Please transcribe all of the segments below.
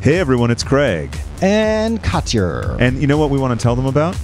Hey everyone, it's Craig. And Katya. And you know what we want to tell them about?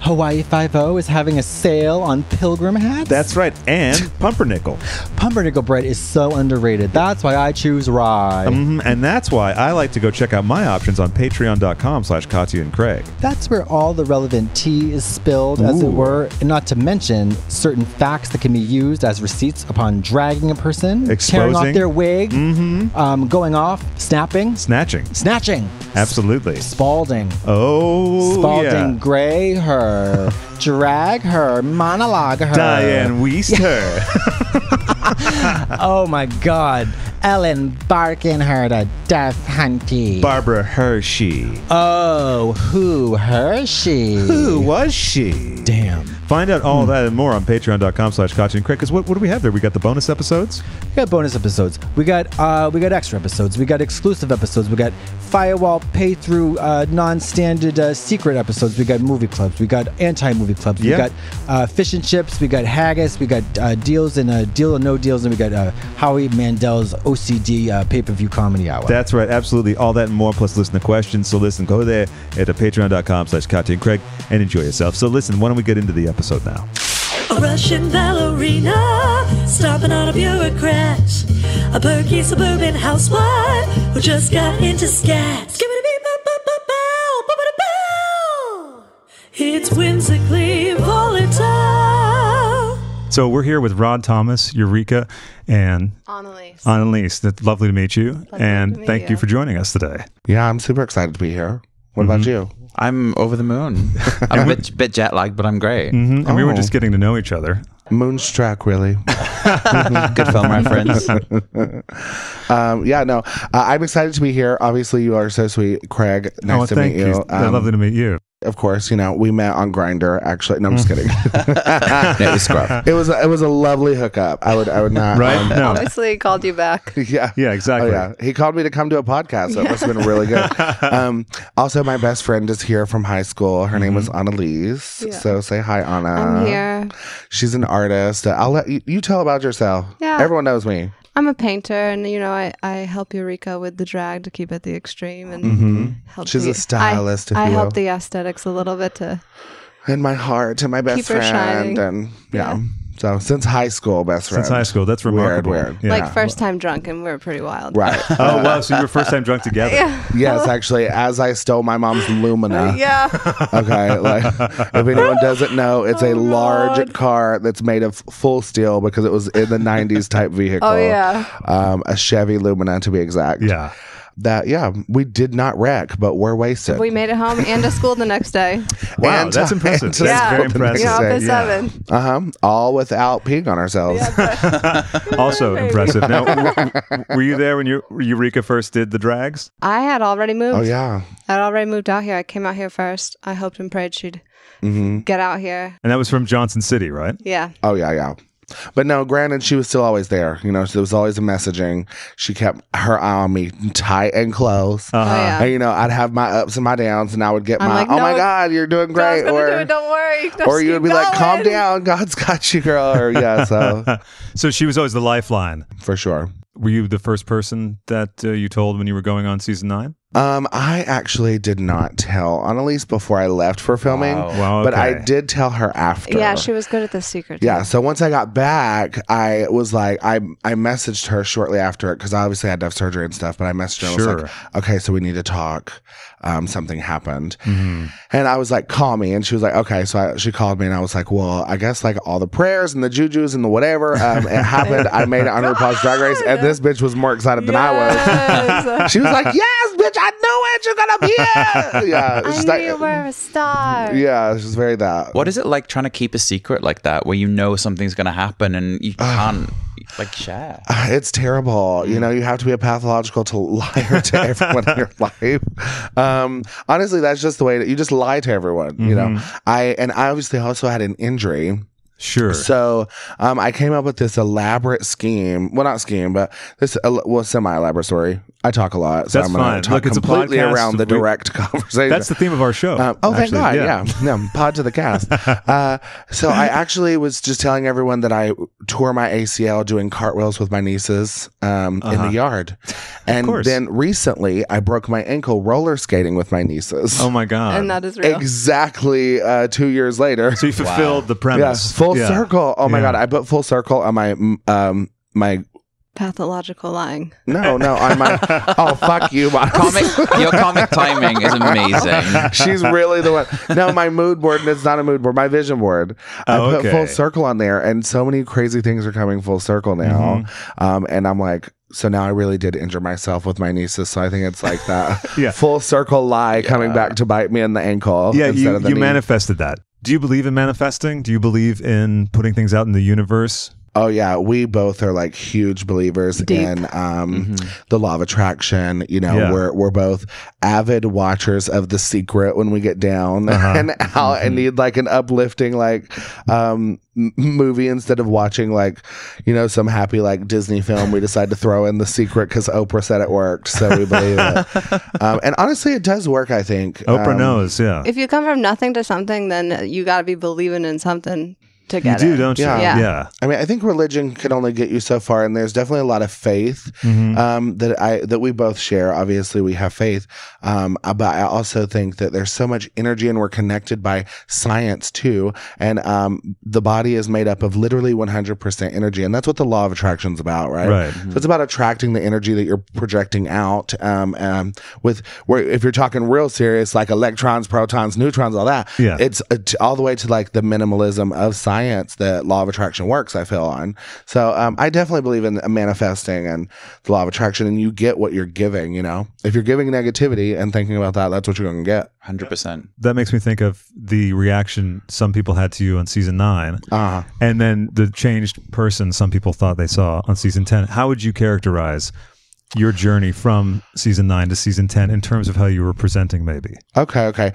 Hawaii Five-0 is having a sale on pilgrim hats. That's right, and pumpernickel. Pumpernickel bread is so underrated. That's why I choose rye. And that's why I like to go check out my options on patreon.com/Katya and Craig. That's where all the relevant tea is spilled, as it were, and not to mention certain facts that can be used as receipts upon dragging a person, tearing off their wig, going off, snapping. Snatching. Absolutely. Spalding. Yeah. Gray her. Drag her. Monologue her. Diane Weist her. Oh my God. Ellen Barkin her to death hunty. Barbara Hershey. Oh, who Hershey? Who was she? Damn. Find out all that and more on patreon.com/Katya and Craig. Because what do we have there? We got the bonus episodes. We got bonus episodes. We got extra episodes. We got exclusive episodes. We got firewall pay through non-standard secret episodes. We got movie clubs. We got anti-movie clubs. We got fish and chips. We got haggis. We got deals and deal or no deals. And we got Howie Mandel's OCD pay-per-view comedy hour. That's right. Absolutely. All that and more. Plus listen to questions. So listen, go there at patreon.com/Katya and Craig and enjoy yourself. So listen, why don't we get into the episode now? A Russian ballerina stomping on a bureaucrat, a perky suburban housewife who just got into scat. It's whimsically volatile. So we're here with Rod Thomas, Eureka, and Annaleis. It's lovely to meet you. Thank you for joining us today. Yeah, I'm super excited to be here. What about you? I'm over the moon. I'm a bit jet lagged, but I'm great. And we were just getting to know each other. Moonstruck, really. Good film reference. I'm excited to be here. Obviously, you are so sweet, Craig. Nice to meet you. Lovely to meet you. Of course, we met on Grindr. Actually, no, I'm just kidding. It was scruff. It was a lovely hookup. I would not. Right? No. Obviously, he called you back. Yeah, exactly. Oh, yeah. He called me to come to a podcast, so it must have been really good. Also, my best friend is here from high school. Her name is Annaleis. Yeah. So say hi, Anna. I'm here. She's an artist. I'll let you tell about yourself. Yeah. Everyone knows me. I'm a painter, and I help Eureka with the drag to keep it the extreme, and she's a stylist. I help the aesthetics a little bit to in my heart, and my best friend, and So since high school, best friend. Since high school, that's remarkable. Weird. Yeah. Like first time drunk, and we were pretty wild. Right. Oh wow! So you were first time drunk together. Yeah. Yes, actually, as I stole my mom's Lumina. Yeah. Okay. Like, if anyone doesn't know, it's a large car that's made of full steel because it was in the '90s type vehicle. Oh yeah. A Chevy Lumina to be exact. Yeah. We did not wreck, but we're wasted. We made it home and to school the next day. Wow, that's impressive. That's very impressive. Up at 7. All without peeing on ourselves. Also impressive. Now, were you there when Eureka first did the drags? I had already moved. Oh yeah. I'd already moved out here. I came out here first. I hoped and prayed she'd get out here. And that was from Johnson City, right? Yeah. Oh yeah. But no, granted, she was still always there. So there was always a messaging. She kept her eye on me tight and close. Oh, yeah. And, I'd have my ups and my downs, and I would get like, oh my God, you're doing great. Or do it, don't worry. Or you would be like, calm down. God's got you, girl. Or So she was always the lifeline. For sure. Were you the first person that you told when you were going on season 9? I actually did not tell Annaleis before I left for filming, but I did tell her after. Yeah, she was good at the secret. Too. Yeah, so once I got back, I was like, I messaged her shortly after it because obviously I had to have surgery and stuff, but I messaged her and was like, okay, so we need to talk. Something happened. And I was like, call me. And she was like, okay. So she called me and I was like, well, I guess like all the prayers and the jujus and the whatever, it happened. I made it on RuPaul's Drag Race and this bitch was more excited than I was. She was like, yes, bitch, I knew it. You're going to be it. Yeah. I knew you were a star. Yeah. She's very that. What is it like trying to keep a secret like that where something's going to happen and you can't share? It's terrible. You have to be a pathological liar to everyone in your life. Honestly, that's just the way that you just lie to everyone. I obviously also had an injury. Sure. So I came up with this elaborate scheme. Well, not scheme, but this semi-elaborate story. I talk a lot, so That's I'm going fine. to talk Look, it's a completely podcast. around the direct conversation. That's the theme of our show. Thank God. Yeah. No, pod to the cast. So I actually was just telling everyone that I tore my ACL doing cartwheels with my nieces in the yard. And then recently I broke my ankle roller skating with my nieces. Oh my God. And that is real. Exactly 2 years later. So you fulfilled the premise. Yeah, full circle. Oh my God. I put full circle on my Pathological lying. No, on my oh fuck you, Your comic timing is amazing. She's really the one. No, my mood board, and it's not a mood board, my vision board. I put full circle on there, and so many crazy things are coming full circle now. And I'm like, so now I really did injure myself with my nieces. So I think it's like that full circle lie coming back to bite me in the ankle. Yeah, instead of the you knee. Manifested that. Do you believe in manifesting? Do you believe in putting things out in the universe? Oh yeah, we both are like huge believers in the law of attraction. You know, we're both avid watchers of The Secret when we get down and out and need like an uplifting like movie instead of watching like, you know, some happy like Disney film. We decide to throw in The Secret because Oprah said it worked, so we believe it. And honestly, it does work. I think Oprah knows. Yeah. If you come from nothing to something, then you got to be believing in something. To get you do, don't you? Yeah. I mean, I think religion can only get you so far, and there's definitely a lot of faith that we both share. Obviously, we have faith, but I also think that there's so much energy, and we're connected by science too. And the body is made up of literally 100% energy, and that's what the law of attraction is about, right? Right. So it's about attracting the energy that you're projecting out. If you're talking real serious, like electrons, protons, neutrons, all that. Yeah. It's all the way to like the minimalism of science that law of attraction works, I feel on. So I definitely believe in manifesting and the law of attraction, and you get what you're giving, you know? If you're giving negativity and thinking about that, that's what you're going to get. 100%. That makes me think of the reaction some people had to you on season 9, and then the changed person some people thought they saw on season 10. How would you characterize your journey from season 9 to season 10 in terms of how you were presenting, maybe? Okay.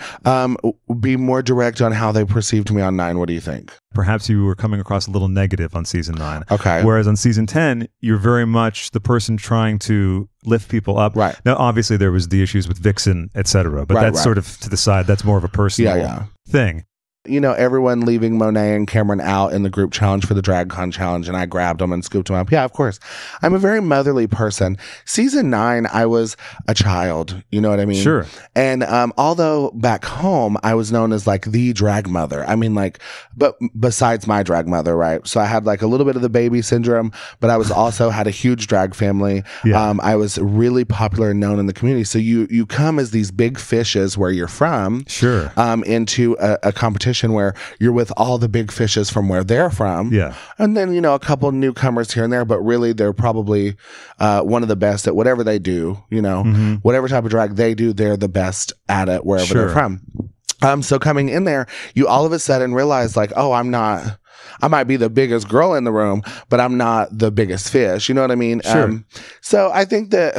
Be more direct on how they perceived me on 9. What do you think? Perhaps you were coming across a little negative on season 9. Okay. Whereas on season 10, you're very much the person trying to lift people up. Right. Now, obviously, there was the issues with Vixen, etc., but that's sort of to the side. That's more of a personal thing. You know, everyone leaving Monet and Cameron out in the group challenge for the DragCon challenge, and I grabbed them and scooped them up. Yeah, of course. I'm a very motherly person. Season 9, I was a child. You know what I mean? Sure. And although back home, I was known as like the drag mother. I mean, like, but besides my drag mother, right? So I had like a little bit of the baby syndrome, but I was also had a huge drag family. Yeah. I was really popular and known in the community. So you come as these big fishes where you're from. Sure. Into a competition where you're with all the big fishes from where they're from. Yeah. And then, you know, a couple newcomers here and there, but really they're probably one of the best at whatever they do, you know, whatever type of drag they do, they're the best at it wherever they're from. So coming in there, you all of a sudden realize like, oh, I might be the biggest girl in the room, but I'm not the biggest fish. You know what I mean? Sure. So I think that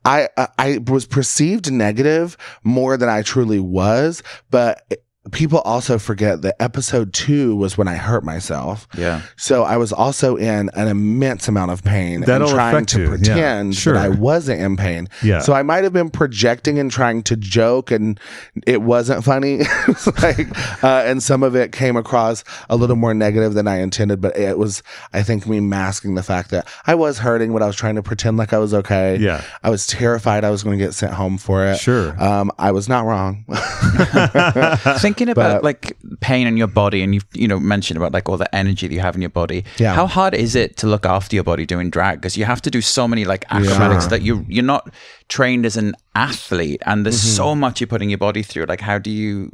I was perceived negative more than I truly was, but people also forget that episode 2 was when I hurt myself. Yeah. So I was also in an immense amount of pain That'll and trying affect to you. pretend that I wasn't in pain. Yeah. So I might have been projecting and trying to joke, and it wasn't funny. It was like, and some of it came across a little more negative than I intended, but it was, I think, me masking the fact that I was hurting, but I was trying to pretend like I was okay. Yeah. I was terrified I was going to get sent home for it. Sure. I was not wrong. Thinking about like pain in your body, and you know mentioned about like all the energy that you have in your body. Yeah. How hard is it to look after your body doing drag? Because you have to do so many like acrobatics that you're not trained as an athlete, and there's so much you put in your body through. Like how do you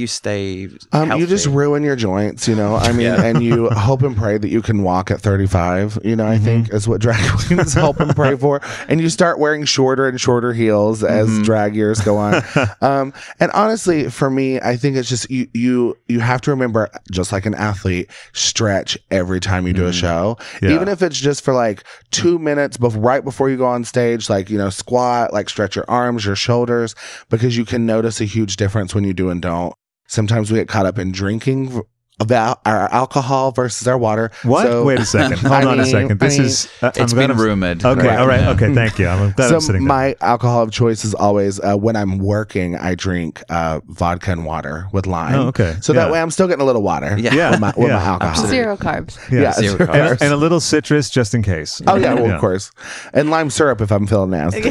stay healthy? You just ruin your joints, you know. I mean, and you hope and pray that you can walk at 35. You know, I think is what drag queens hope and pray for. And you start wearing shorter and shorter heels as drag years go on. And honestly, for me, I think it's just you have to remember, just like an athlete, stretch every time you do a show, even if it's just for like 2 minutes right before you go on stage. Like, you know, squat, like stretch your arms, your shoulders, because you can notice a huge difference when you do and don't. Sometimes we get caught up in drinking our alcohol versus our water. What? So, wait a second. Hold on a second. This is it's been rumored. Okay. Right. All right. Okay. Thank you. I'm glad I'm sitting there. My alcohol of choice is always when I'm working, I drink vodka and water with lime. Oh, okay. So that way I'm still getting a little water with my alcohol. Absolutely. Zero carbs. Yeah. Zero carbs. And a little citrus just in case. Oh yeah, well, of course. And lime syrup if I'm feeling nasty.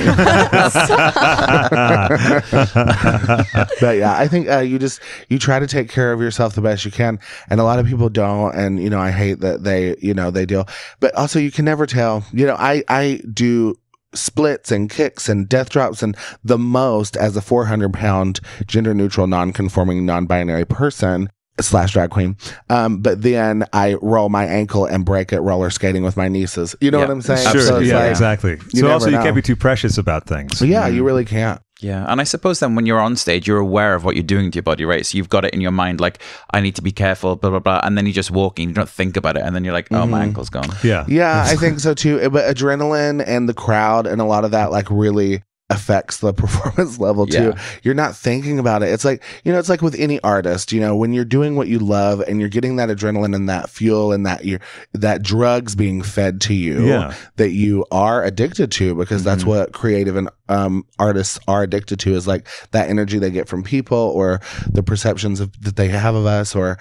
But yeah, I think you try to take care of yourself the best you can, and a lot of people don't. And I hate that they deal. But also, you can never tell. I do splits and kicks and death drops, and the most as a 400-pound gender neutral, non-conforming, non-binary person / drag queen. But then I roll my ankle and break it roller skating with my nieces. You know what I'm saying? Sure. So Yeah, exactly. So also you can't be too precious about things. Yeah, you really can't. Yeah, and I suppose then when you're on stage, you're aware of what you're doing to your body, right? So you've got it in your mind, like, I need to be careful, blah, blah, blah. And then you just walk in, you don't think about it. And then you're like, oh, my ankle's gone. Yeah. Yeah, I think so too. But adrenaline and the crowd and a lot of that, like, really affects the performance level too. Yeah. You're not thinking about it. It's like, it's like with any artist, when you're doing what you love and you're getting that adrenaline and that fuel and that drugs being fed to you that you are addicted to, because that's what creative and artists are addicted to, is like that energy they get from people or the perceptions that they have of us, or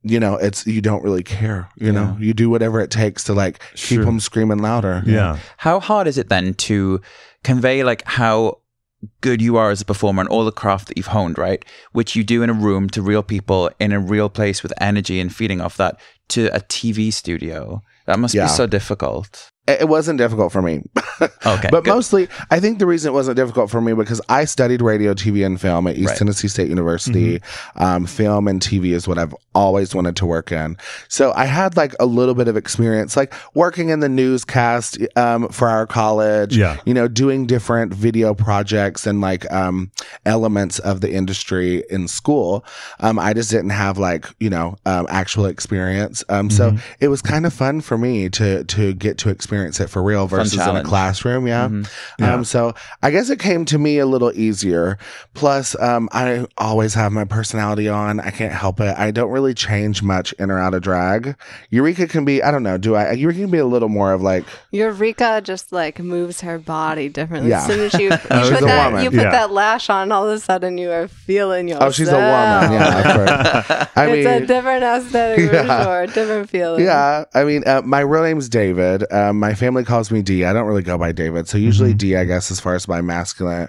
it's, you don't really care, you do whatever it takes to like keep them screaming louder. Yeah. How hard is it then to convey like how good you are as a performer and all the craft that you've honed, right? Which you do in a room to real people in a real place with energy and feeding off that, to a TV studio? That must be so difficult. It wasn't difficult for me. Okay. But mostly, I think the reason it wasn't difficult for me because I studied radio, TV, and film at East Tennessee State University. Film and TV is what I've always wanted to work in. So I had like a little bit of experience, like working in the newscast for our college, doing different video projects and like elements of the industry in school. I just didn't have like, actual experience. So it was kind of fun for me to get to experience it for real versus in a classroom. So I guess it came to me a little easier. Plus, I always have my personality on. I can't help it. I don't really change much in or out of drag. Eureka can be, I don't know, Eureka can be a little more of like... Eureka just like moves her body differently. Yeah. As soon as you put that lash on, all of a sudden you are feeling yourself. Oh, she's a woman. Yeah, of course. It's a different aesthetic for sure. Different feeling. Yeah. I mean, my real name's David. My family calls me D. I don't really go by David. So usually D, I guess, as far as my masculine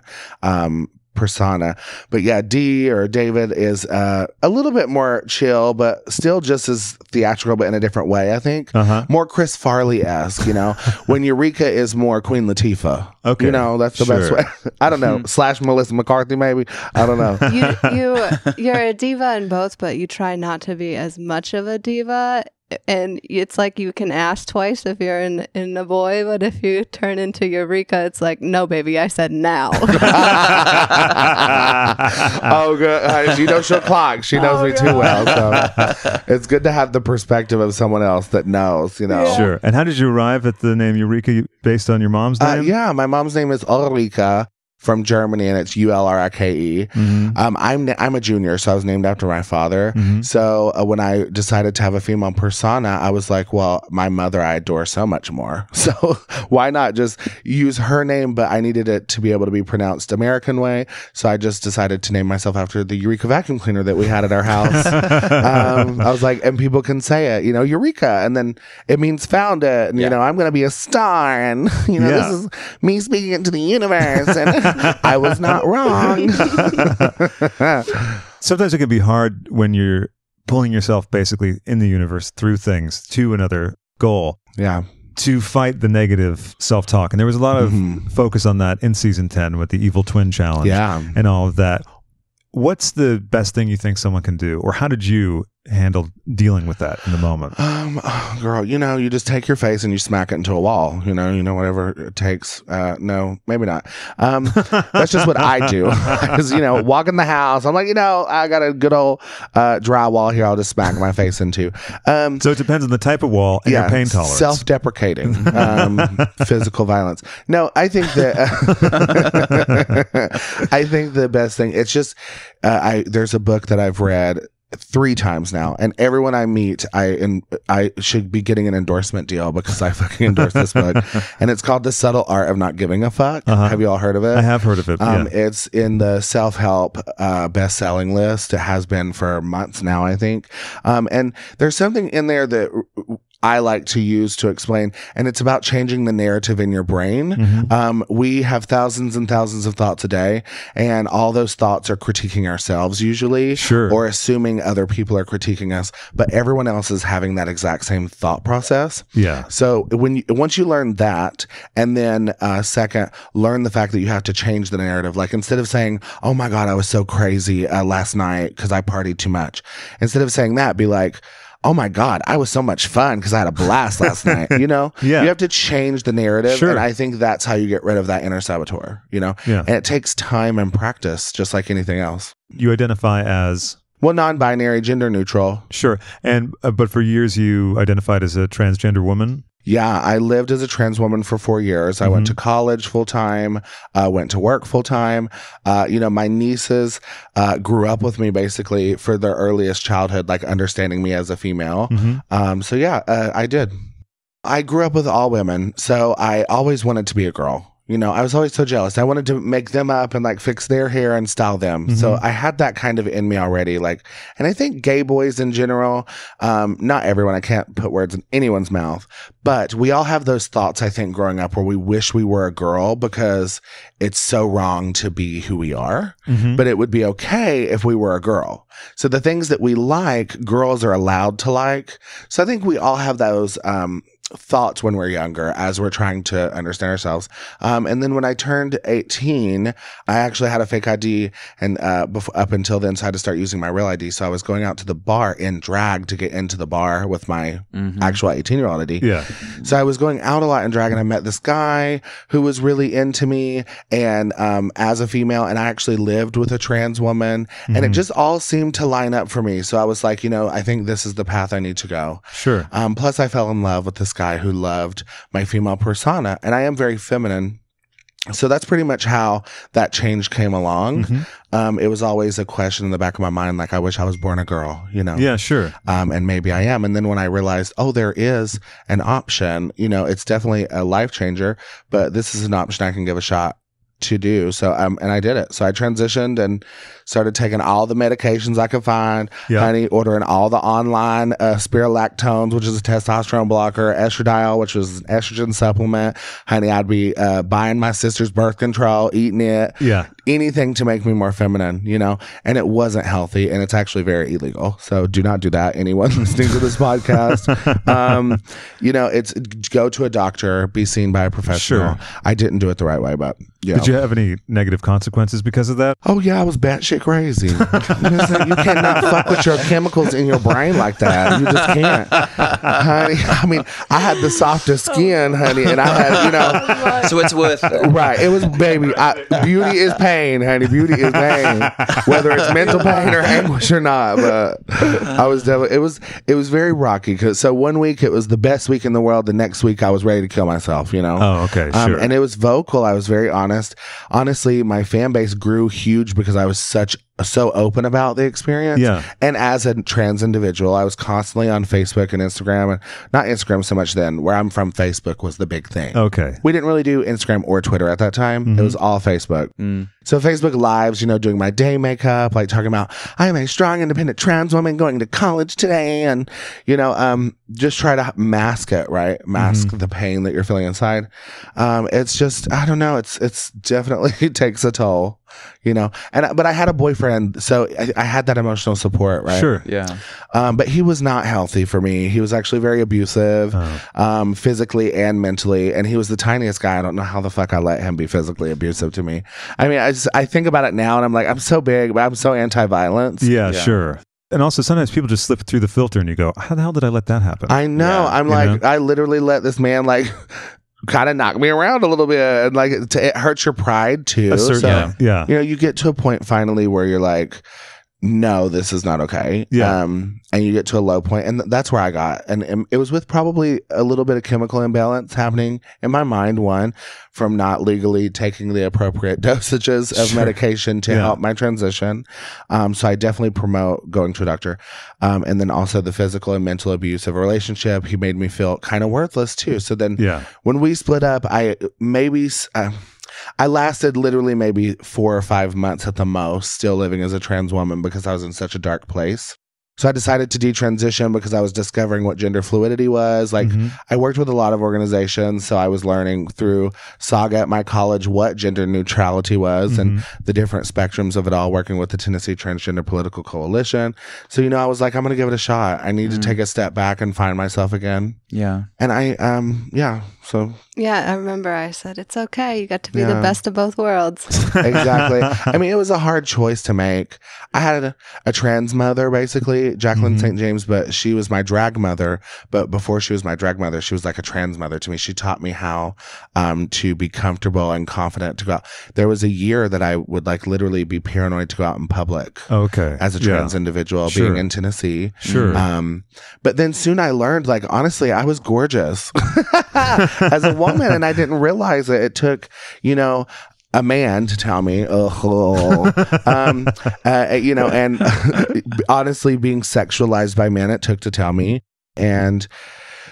persona. But yeah, D or David is a little bit more chill, but still just as theatrical, but in a different way, I think. More Chris Farley-esque, when Eureka is more Queen Latifah. Okay. That's the best way. I don't know. / Melissa McCarthy, maybe. I don't know. You're a diva in both, but you try not to be as much of a diva. And it's like you can ask twice if you're in a boy, but if you turn into Eureka, it's like, no, baby, I said now. Oh, good. She'll clock. She knows me too well. So it's good to have the perspective of someone else that knows, Yeah. Sure. And how did you arrive at the name Eureka based on your mom's name? Yeah, my mom's name is Ulrika. From Germany, and it's Ulrike. I'm a junior, so I was named after my father. So when I decided to have a female persona, I was like, well, my mother I adore so much more. So why not just use her name? But I needed it to be able to be pronounced American way. So I just decided to name myself after the Eureka vacuum cleaner that we had at our house. I was like, and people can say it, Eureka. And then it means found it. And, I'm going to be a star. And, this is me speaking into the universe. And I was not wrong. Sometimes it can be hard when you're pulling yourself basically in the universe through things to another goal. Yeah. To fight the negative self-talk. And there was a lot of focus on that in season 10 with the Evil Twin Challenge and all of that. What's the best thing you think someone can do? Or how did you handle dealing with that in the moment? Girl, you just take your face and you smack it into a wall, whatever it takes. No, maybe not. That's just what I do. Because, walk in the house, I'm like, I got a good old drywall here I'll just smack my face into. So it depends on the type of wall and your pain tolerance. Self-deprecating, physical violence. No, I think that I think the best thing, it's just, there's a book that I've read. 3 times now, and everyone I meet, I should be getting an endorsement deal because I fucking endorse this book, and it's called The Subtle Art of Not Giving a Fuck. Have you all heard of it? I have heard of it. It's in the self-help best-selling list. It has been for months now, I think. And there's something in there that I like to use to explain, and it's about changing the narrative in your brain. We have thousands and thousands of thoughts a day, and all those thoughts are critiquing ourselves usually, or assuming other people are critiquing us, but everyone else is having that exact same thought process. So once you learn that, and then second, learn the fact that you have to change the narrative. Like, instead of saying, oh my God, I was so crazy last night because I partied too much, instead of saying that, be like, oh my God, I was so much fun because I had a blast last night. You know, you have to change the narrative. And I think that's how you get rid of that inner saboteur, you know, and it takes time and practice, just like anything else. You identify as? Well, non-binary, gender neutral. Sure. And, but for years you identified as a transgender woman? Yeah, I lived as a trans woman for 4 years. I went to college full time, went to work full time. You know, my nieces grew up with me basically for their earliest childhood, like understanding me as a female. So yeah, I did. I grew up with all women, so I always wanted to be a girl. You know, I was always so jealous. I wanted to make them up and like fix their hair and style them. So I had that kind of in me already. Like, and I think gay boys in general, not everyone, I can't put words in anyone's mouth, but we all have those thoughts, I think, growing up where we wish we were a girl because it's so wrong to be who we are, but it would be okay if we were a girl. So the things that we like, girls are allowed to like. So I think we all have those, thoughts when we're younger as we're trying to understand ourselves. And then when I turned 18, I actually had a fake ID, and up until then, so I had to start using my real ID. So I was going out to the bar in drag to get into the bar with my actual 18-year-old ID. So I was going out a lot in drag, and I met this guy who was really into me, and as a female, and I actually lived with a trans woman, and it just all seemed to line up for me. So I was like, you know, I think this is the path I need to go. Plus I fell in love with this guy who loved my female persona, and I am very feminine. So that's pretty much how that change came along. It was always a question in the back of my mind, like, I wish I was born a girl, you know? And maybe I am. And then when I realized, oh, there is an option, you know, it's definitely a life changer, but this is an option I can give a shot to do. So and I did it. So I transitioned and started taking all the medications I could find, honey, ordering all the online spirulactones, which is a testosterone blocker, estradiol, which was an estrogen supplement. Honey, I'd be buying my sister's birth control, eating it, anything to make me more feminine, you know, and it wasn't healthy, and it's actually very illegal. So do not do that, anyone listening to this podcast. You know, it's go to a doctor, be seen by a professional. I didn't do it the right way, but Did you have any negative consequences because of that? Oh yeah, I was batshit crazy. You cannot fuck with your chemicals in your brain like that. You just can't, honey. I mean, I had the softest skin, honey, and I had, you know. So it's worth it, right? It was, baby. Beauty is pain, honey. Beauty is pain, whether it's mental pain or anguish or not. But I was definitely. It was very rocky. So 1 week it was the best week in the world. The next week I was ready to kill myself. You know. Oh, okay, sure. And it was vocal. I was very honest. Honestly, my fan base grew huge because I was so open about the experience. And as a trans individual, I was constantly on Facebook and Instagram, and not Instagram so much then. Where I'm from, Facebook was the big thing. We didn't really do Instagram or Twitter at that time. It was all Facebook. So Facebook Lives, you know, doing my day makeup, like talking about, I am a strong, independent trans woman going to college today. And, you know, just try to mask it, right? Mask the pain that you're feeling inside. It's just, I don't know. It's definitely takes a toll, you know, but I had a boyfriend, so I had that emotional support, right? But he was not healthy for me. He was actually very abusive, physically and mentally. And he was the tiniest guy. I don't know how the fuck I let him be physically abusive to me. I mean, I think about it now and I'm like, I'm so big, but I'm so anti-violence. Sure. And also, sometimes people just slip through the filter and you go, how the hell did I let that happen? I know. I'm like, I literally let this man like kind of knock me around a little bit, and like it hurts your pride too. You know, you get to a point finally where you're like, no, this is not okay. Yeah. And you get to a low point, and that's where I got. And it was with probably a little bit of chemical imbalance happening in my mind, one, from not legally taking the appropriate dosages of medication to help my transition. So I definitely promote going to a doctor. And then also the physical and mental abuse of a relationship. He made me feel kind of worthless too. So then when we split up, I lasted literally maybe 4 or 5 months at the most, still living as a trans woman because I was in such a dark place. So I decided to detransition because I was discovering what gender fluidity was. Like, I worked with a lot of organizations, so I was learning through Saga at my college what gender neutrality was and the different spectrums of it all, working with the Tennessee Transgender Political Coalition. So, I was like, I'm going to give it a shot. I need to take a step back and find myself again. Yeah. And so... Yeah, I remember I said, it's okay. You got to be the best of both worlds. Exactly. I mean, it was a hard choice to make. I had a trans mother, basically, Jacqueline St, but she was my drag mother. But before she was my drag mother, she was like a trans mother to me. She taught me how to be comfortable and confident to go out. There was a year that I would like literally be paranoid to go out in public. Okay. As a trans individual being in Tennessee. Sure. But then soon I learned, like, honestly, I was gorgeous as a woman, and I didn't realize it. It took, a man to tell me, and honestly, being sexualized by men, it took to tell me. And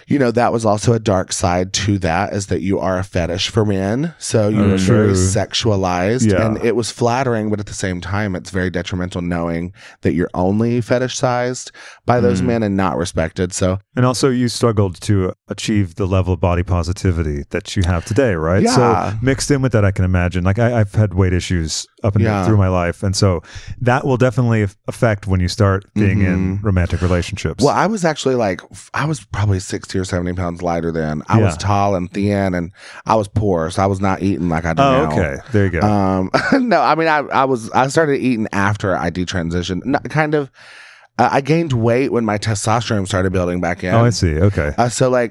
that was also a dark side to that, is that you are a fetish for men. So you were very sexualized. Yeah. And it was flattering, but at the same time, it's very detrimental knowing that you're only fetishized by those men and not respected. So, and also you struggled to achieve the level of body positivity that you have today, right? Yeah. So mixed in with that, I can imagine, like I've had weight issues up and through my life. And so that will definitely affect when you start being in romantic relationships. Well, I was actually I was probably 60 or 70 pounds lighter then. I was tall and thin, and I was poor, so I was not eating like I do now. Okay. There you go. No, I mean, I started eating after I detransitioned. I gained weight when my testosterone started building back in. Oh, I see. Okay. So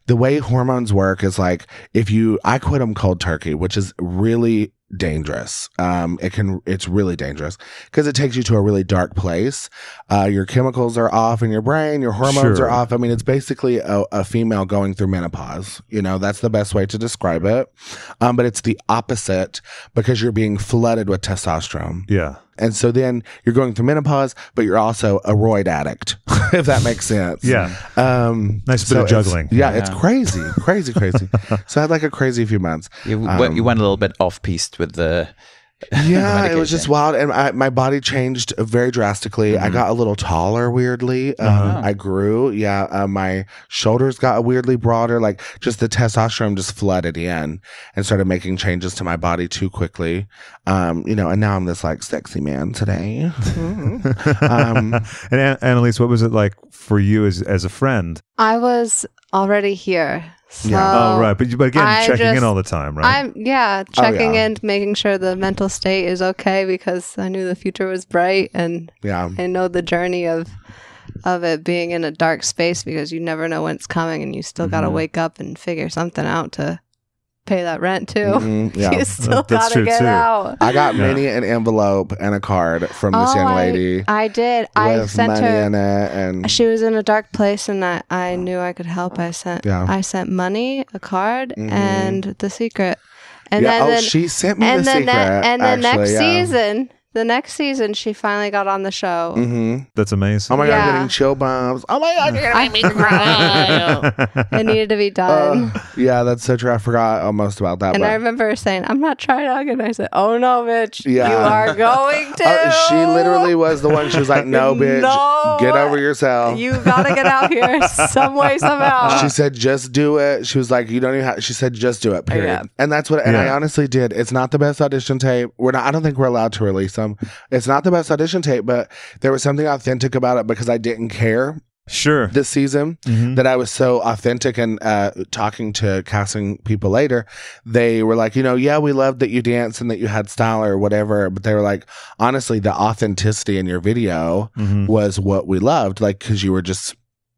the way hormones work is I quit them cold turkey, which is really dangerous. It's really dangerous because it takes you to a really dark place. Your chemicals are off in your brain, your hormones are off. I mean, it's basically a female going through menopause. That's the best way to describe it. But it's the opposite because you're being flooded with testosterone. Yeah. And so then you're going through menopause, but you're also a roid addict, if that makes sense. Yeah. Nice bit of juggling. It's crazy. So I had a crazy few months. You went a little bit off-piste with the... Yeah, it was just wild, and my body changed very drastically. I got a little taller, weirdly. I grew. My shoulders got weirdly broader. Just the testosterone just flooded in and started making changes to my body too quickly. And now I'm this sexy man today. And Annaleis, what was it like for you as a friend? I was already here. So right. But again, checking in all the time, right? Checking in, making sure the mental state is okay, because I knew the future was bright, and I know the journey of it being in a dark space, because you never know when it's coming, and you still got to wake up and figure something out to pay that rent too. You still gotta get out. I got Minnie an envelope and a card from this young lady. I did. I sent money her in it, and she was in a dark place, and I knew I could help. I sent money, a card, and the secret. And then she sent me the secret. And then the next season, she finally got on the show. That's amazing. Oh my God, getting chill bumps. Oh my God, you're going to make me cry. It needed to be done. That's so true. I forgot almost about that. And I remember her saying, I'm not trying to. And I said, oh no, bitch. You are going to. She literally was the one. She was like, no, bitch. Get over yourself. You got to get out here some way, somehow. She said, just do it. She was like, you don't even have. She said, just do it, period. And that's what, and I honestly did. It's not the best audition tape. I don't think we're allowed to release them. It's not the best audition tape, but there was something authentic about it because I didn't care. This season that I was so authentic, and talking to casting people later, they were like, we loved that you danced and that you had style or whatever, but they were like, honestly, the authenticity in your video was what we loved, because you were just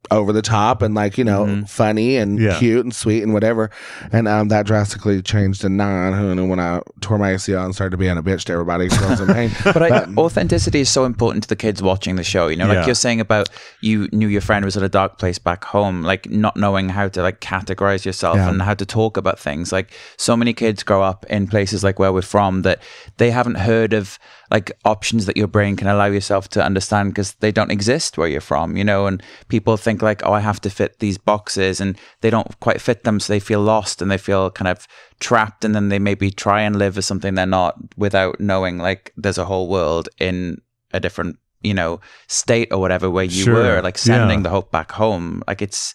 over the top and like, you know, funny and cute and sweet and whatever. And that drastically changed in 9 when I tore my ACL and started being a bitch to everybody who was in pain. But authenticity is so important to the kids watching the show, you know, like you're saying about you knew your friend was at a dark place back home, like not knowing how to like categorize yourself and how to talk about things. Like so many kids grow up in places like where we're from that they haven't heard of like options that your brain can allow yourself to understand because they don't exist where you're from, you know, and people think like, oh, I have to fit these boxes and they don't quite fit them. So they feel lost and they feel kind of trapped. And then they maybe try and live as something they're not without knowing like there's a whole world in a different, you know, state or whatever where you were, like sending the hope back home. Like it's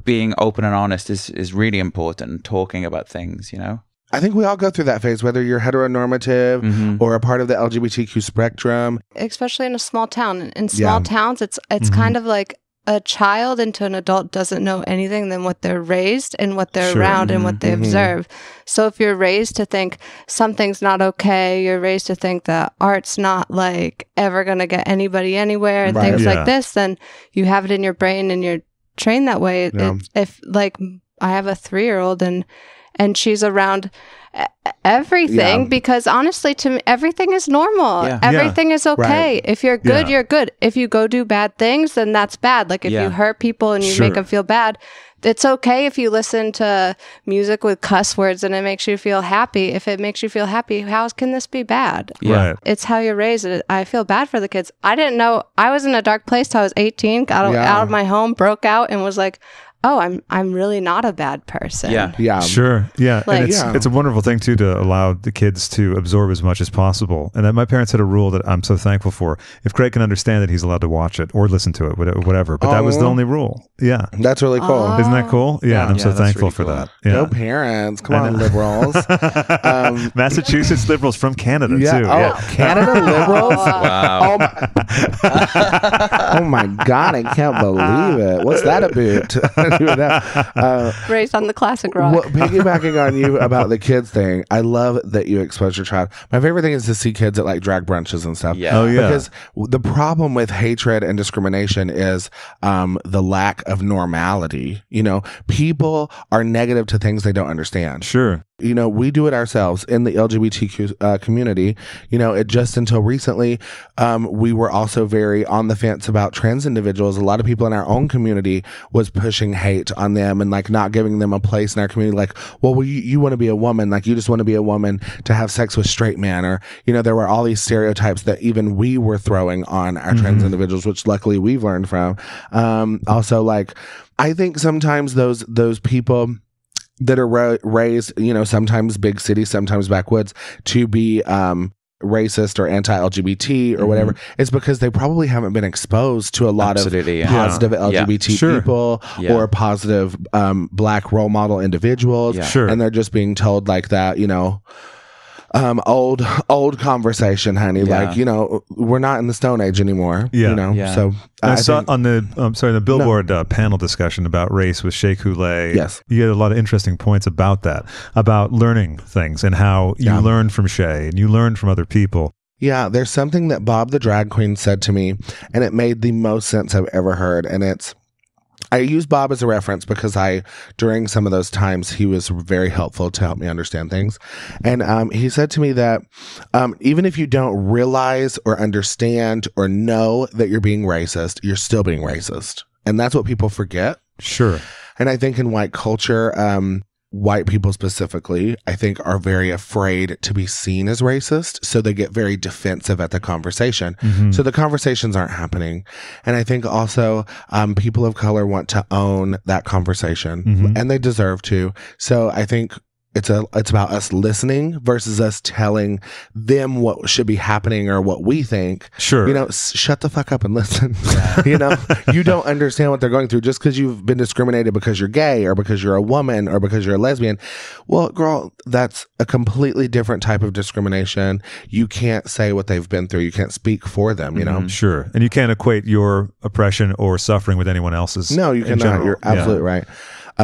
being open and honest is really important. Talking about things, you know. I think we all go through that phase, whether you're heteronormative or a part of the LGBTQ spectrum. Especially in a small town. In small towns, it's kind of like a child into an adult doesn't know anything than what they're raised and what they're around and what they observe. So if you're raised to think something's not okay, you're raised to think that art's not like ever going to get anybody anywhere and things like this, then you have it in your brain and you're trained that way. If like I have a 3-year-old and she's around everything because honestly to me everything is normal. Everything is okay. If you're good, you're good. If you go do bad things, then that's bad. Like if you hurt people and you make them feel bad, it's okay if you listen to music with cuss words and it makes you feel happy. If it makes you feel happy, how can this be bad? It's how you're raised. I feel bad for the kids. I didn't know. I was in a dark place till I was 18, got out of my home, broke out and was like, oh, I'm really not a bad person. Sure. Like, and it's a wonderful thing too to allow the kids to absorb as much as possible. And my parents had a rule that I'm so thankful for. If Craig can understand it, he's allowed to watch it or listen to it, whatever. But that was the only rule. That's really cool. Isn't that cool? And I'm so thankful for that. Go parents. Come on, liberals. Massachusetts liberals from Canada too. Canada liberals? Wow. Oh my God, I can't believe it. What's that about? Raised on the classic rock. Well, piggybacking on you about the kids thing, I love that you expose your child. My favorite thing is to see kids at like drag brunches and stuff. Because the problem with hatred and discrimination is the lack of normality. You know, people are negative to things they don't understand. You know, we do it ourselves in the LGBTQ community. You know, it just until recently, we were also very on the fence about trans individuals. A lot of people in our own community was pushing hate on them and like not giving them a place in our community. Like, well, you want to be a woman, like you just want to be a woman to have sex with straight men, or you know, there were all these stereotypes that even we were throwing on our trans individuals, which luckily we've learned from. Also, like, I think sometimes those people that are raised, you know, sometimes big cities, sometimes backwoods, to be racist or anti-LGBT or whatever, it's because they probably haven't been exposed to a lot of positive LGBT people or positive black role model individuals. And they're just being told like that, you know, old conversation, honey. Like, you know, we're not in the Stone Age anymore. You know, so I saw on the Billboard panel discussion about race with Shea Coulee. You had a lot of interesting points about that, about learning things and how you learn from Shea and you learn from other people. There's something that Bob the drag queen said to me, and it made the most sense I've ever heard, and I use Bob as a reference because during some of those times, he was very helpful to help me understand things. And he said to me that even if you don't realize or understand or know that you're being racist, you're still being racist. And that's what people forget. And I think in white culture, white people specifically, I think, are very afraid to be seen as racist. So they get very defensive at the conversation. So the conversations aren't happening. And I think also people of color want to own that conversation and they deserve to. So I think it's about us listening versus us telling them what should be happening or what we think. You know, shut the fuck up and listen. You know, you don't understand what they're going through just because you've been discriminated because you're gay or because you're a woman or because you're a lesbian. Well, girl, that's a completely different type of discrimination. You can't say what they've been through. You can't speak for them, you know? And you can't equate your oppression or suffering with anyone else's. No, you cannot. General. You're absolutely right.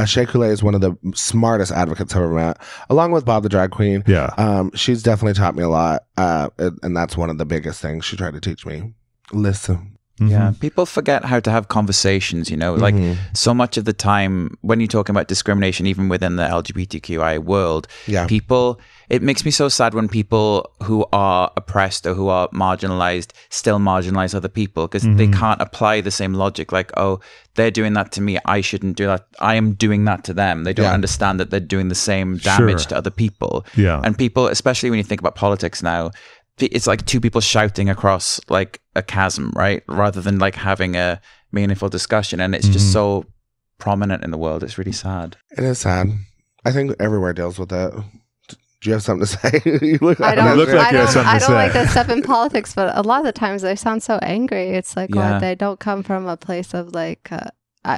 Shea Coulee is one of the smartest advocates I've ever met, along with Bob the drag queen. She's definitely taught me a lot, and that's one of the biggest things she tried to teach me. Listen. Yeah, people forget how to have conversations, like so much of the time when you're talking about discrimination, even within the LGBTQI world, it makes me so sad when people who are oppressed or who are marginalized still marginalize other people because they can't apply the same logic. Like, oh, they're doing that to me, I shouldn't do that. I am doing that to them. They don't understand that they're doing the same damage to other people. Yeah. And people, especially when you think about politics now, it's like two people shouting across like a chasm, right? Rather than like having a meaningful discussion. And it's just so prominent in the world. It's really sad. It is sad. I think everywhere deals with it. Do you have something to say? You look like I don't like that stuff in politics, but a lot of the times they sound so angry. It's like, they don't come from a place of like,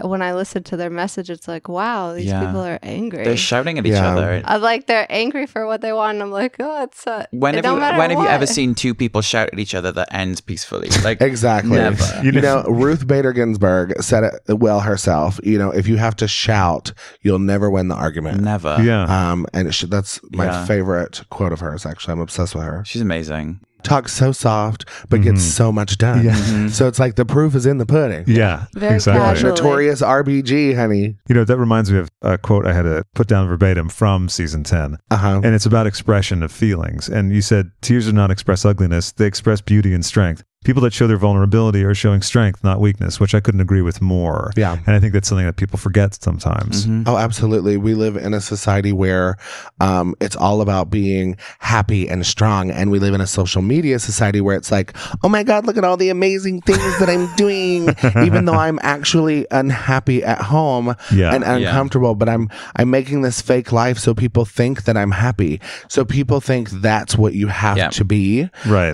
when I listen to their message, it's like, wow, these people are angry. They're shouting at each other. They're angry for what they want. And I'm like, oh, it's when have you ever seen two people shout at each other that ends peacefully? Like exactly. Never. You know, Ruth Bader Ginsburg said it well herself. You know, if you have to shout, you'll never win the argument. Never. Yeah. And that's my favorite quote of hers. Actually, I'm obsessed with her. She's amazing. Talks so soft, but gets so much done. Yeah. So it's like the proof is in the pudding. Yeah, very exactly. Notorious RBG, honey. You know, that reminds me of a quote I had to put down verbatim from season 10. And it's about expression of feelings. And you said, tears do not express ugliness, they express beauty and strength. People that show their vulnerability are showing strength, not weakness, which I couldn't agree with more. Yeah. And I think that's something that people forget sometimes. Oh, absolutely. We live in a society where it's all about being happy and strong. And we live in a social media society where it's like, oh my God, look at all the amazing things that I'm doing, even though I'm actually unhappy at home and uncomfortable. But I'm making this fake life so people think that I'm happy. So people think that's what you have to be. Right.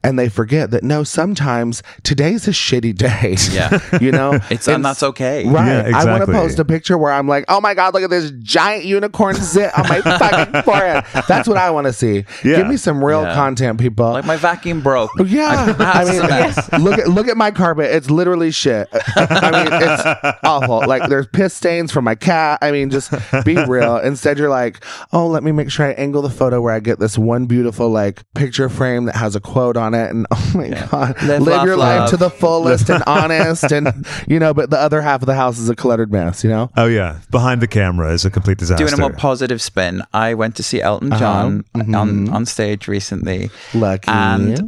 And they forget that no, sometimes today's a shitty day. Yeah. You know? And that's okay. Right. Yeah, exactly. I want to post a picture where I'm like, oh my God, look at this giant unicorn zit on my fucking forehead. That's what I want to see. Yeah. Give me some real content, people. Like my vacuum broke. Yeah. I mean, look at my carpet. It's literally shit. I mean, it's awful. Like there's piss stains from my cat. I mean, just be real. Instead, you're like, oh, let me make sure I angle the photo where I get this one beautiful like picture frame that has a quote on it. And oh my God, live your life to the fullest and honest. And, you know, but the other half of the house is a cluttered mess, you know? Oh, yeah. Behind the camera is a complete disaster. Doing a more positive spin, I went to see Elton John on stage recently. Lucky. And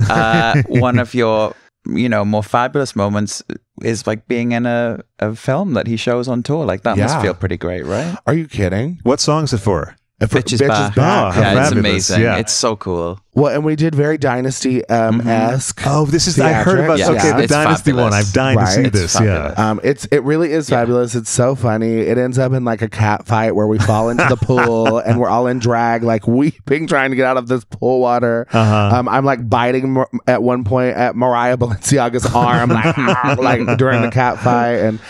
one of your, more fabulous moments is like being in a film that he shows on tour. Like that must feel pretty great, right? Are you kidding? What song is it for? Bitch is back. Oh, yeah, it's amazing. Yeah. It's so cool. Well, and we did very Dynasty-esque. Oh, this is, I heard about the Dynasty fabulous. one. I'm dying to see this. Yeah. It really is fabulous. It's so funny. It ends up in like a cat fight where we fall into the pool and we're all in drag, like weeping, trying to get out of this pool water. I'm like biting at one point at Mariah Balenciaga's arm, like during the cat fight. And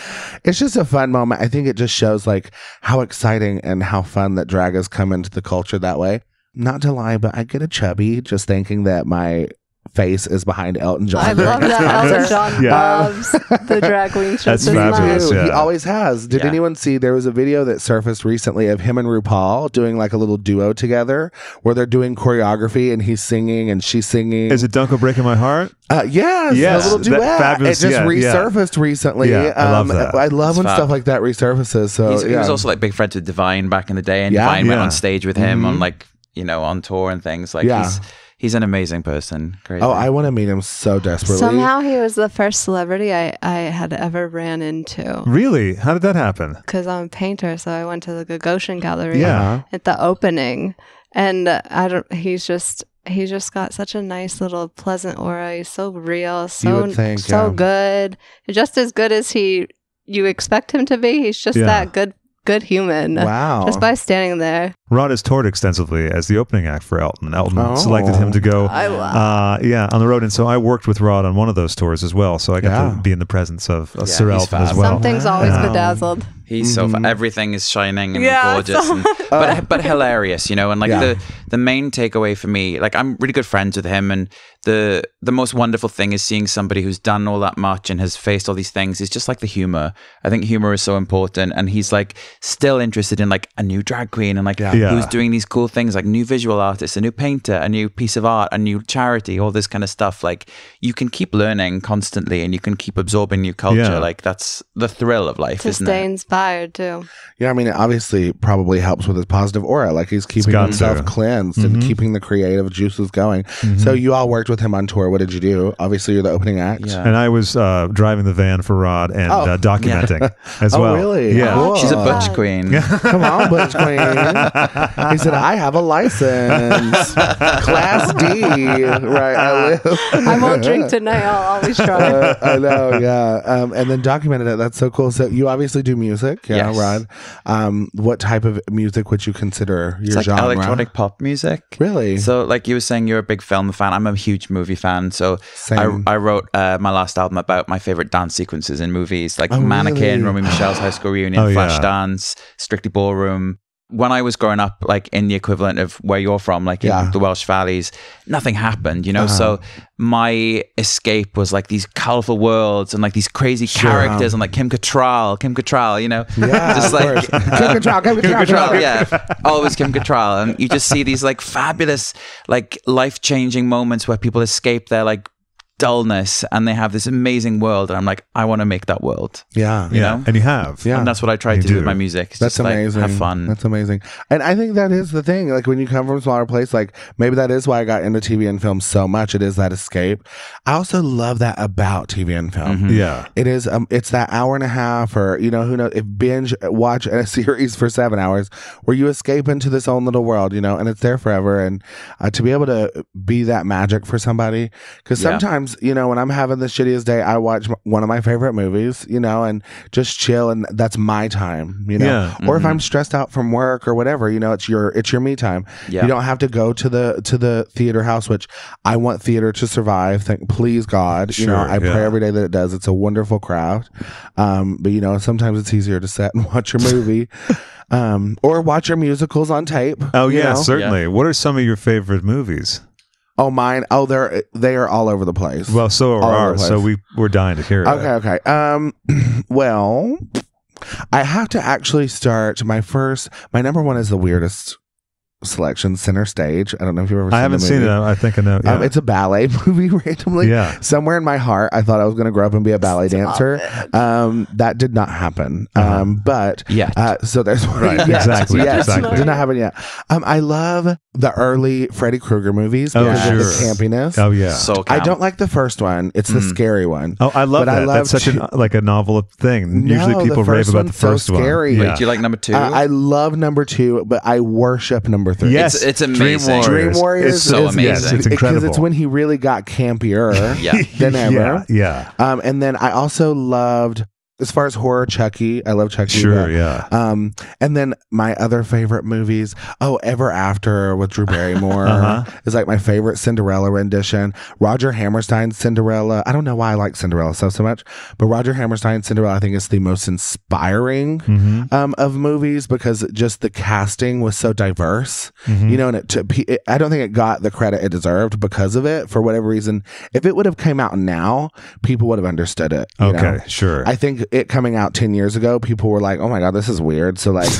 it's just a fun moment. I think it just shows like how exciting and how fun that drag has come into the culture that way. Not to lie, but I get a chubby just thinking that my face is behind Elton John. I love that Elton John loves the drag queen. That's fabulous. He always has. Did anyone see, there was a video that surfaced recently of him and RuPaul doing like a little duo together where they're doing choreography and he's singing and she's singing. Is it Don't Go Breaking My Heart? Yes, a little duet. It just resurfaced recently. Yeah, I love that. I love when stuff like that resurfaces. So he was also like big friends with Divine back in the day, and Divine went on stage with him on like, on tour and things. Like he's an amazing person. Crazy. Oh, I want to meet him so desperately. Somehow he was the first celebrity I had ever ran into. Really? How did that happen? Because I'm a painter, so I went to the Gagosian Gallery at the opening, and he's just got such a nice little pleasant aura. He's so real, so good. Just as good as you expect him to be. He's just that good human. Wow. Just by standing there. Rod has toured extensively as the opening act for Elton. Elton selected him to go on the road. And so I worked with Rod on one of those tours as well. So I got to be in the presence of Sir Elton as well. Something's always bedazzled. He's so fun. Everything is shining and gorgeous, but hilarious, you know. And like the main takeaway for me, like I'm really good friends with him, and the most wonderful thing is seeing somebody who's done all that much and has faced all these things. Is just like the humor. I think humor is so important, and he's like still interested in like a new drag queen and like who's doing these cool things, like new visual artist, a new painter, a new piece of art, a new charity, all this kind of stuff. Like you can keep learning constantly, and you can keep absorbing new culture. Like that's the thrill of life, isn't it? Stay inspired too. Yeah, I mean, it obviously probably helps with his positive aura. Like he's keeping himself cleansed and keeping the creative juices going. So you all worked with him on tour. What did you do? Obviously, you're the opening act. Yeah. And I was driving the van for Rod and documenting as well. Oh, really? Yeah. Cool. She's a butch queen. Come on, butch queen. He said, I have a license. Class D. Right. I won't drink tonight. I'll always try. I know, yeah. And then documented it. That's so cool. So you obviously do music, Rod. What type of music would you consider your genre? Electronic pop music. Really? So like you were saying, you're a big film fan. I'm a huge movie fan. So I wrote my last album about my favorite dance sequences in movies, like Mannequin, Romy Michelle's High School Reunion, Flashdance, Strictly Ballroom. When I was growing up, like in the equivalent of where you're from, like in the Welsh Valleys, nothing happened, you know? So my escape was like these colorful worlds and like these crazy characters and like Kim Cattrall, you know? Yeah, just like Kim Cattrall. Yeah. Always Kim Cattrall. And you just see these like fabulous, like life-changing moments where people escape their like dullness and they have this amazing world, and I'm like, I want to make that world. You know? And you have. And that's what I try to do with my music. It's that's just amazing. Like, have fun. That's amazing. And I think that is the thing. Like when you come from a smaller place, like maybe that is why I got into TV and film so much. It is that escape. I also love that about TV and film. Yeah. It is. It's that hour and a half, or you know, who knows, if binge watch a series for 7 hours where you escape into this own little world, you know, and it's there forever. And to be able to be that magic for somebody, because sometimes, you know, when I'm having the shittiest day, I watch one of my favorite movies, you know, and just chill, and that's my time, you know. Yeah. Or if I'm stressed out from work or whatever, you know, it's your me time. You don't have to go to the theater house, which I want theater to survive. Please God, you know, I pray every day that it does. It's a wonderful craft, but you know, sometimes it's easier to sit and watch your movie. Or watch your musicals on tape. Oh yeah, know? certainly. What are some of your favorite movies? Oh, mine. Oh, they are all over the place. Well, so are ours. So we're dying to hear it. Okay. Well, I have to actually start my number one is the weirdest selection, Center Stage. I don't know if you've ever seen it. I haven't seen it. I think I know. Yeah. It's a ballet movie randomly. Yeah. Somewhere in my heart, I thought I was going to grow up and be a ballet dancer. That did not happen. But so there's exactly. Did not happen yet. I love the early Freddy Krueger movies because of the campiness. Oh yeah. So I don't like the first one. It's the scary one. Oh, I love that. That's such a novel thing. Usually people rave about the first one. Scary. Wait, do you like number 2? I love number 2, but I worship number 3. Yes, it's amazing. Dream Warriors is so amazing. Yes, it's incredible. Because it's when he really got campier than ever. Yeah. And then I also loved, as far as horror, Chucky. I love Chucky. Sure, yeah. And then my other favorite movies, Ever After with Drew Barrymore is like my favorite Cinderella rendition. Roger Hammerstein's Cinderella. I don't know why I like Cinderella so much, but Roger Hammerstein's Cinderella I think is the most inspiring of movies, because just the casting was so diverse, you know, and I don't think it got the credit it deserved because of it, for whatever reason. If it would have came out now, people would have understood it. You know? Sure. I think it coming out 10 years ago, people were like, oh my God, this is weird. So like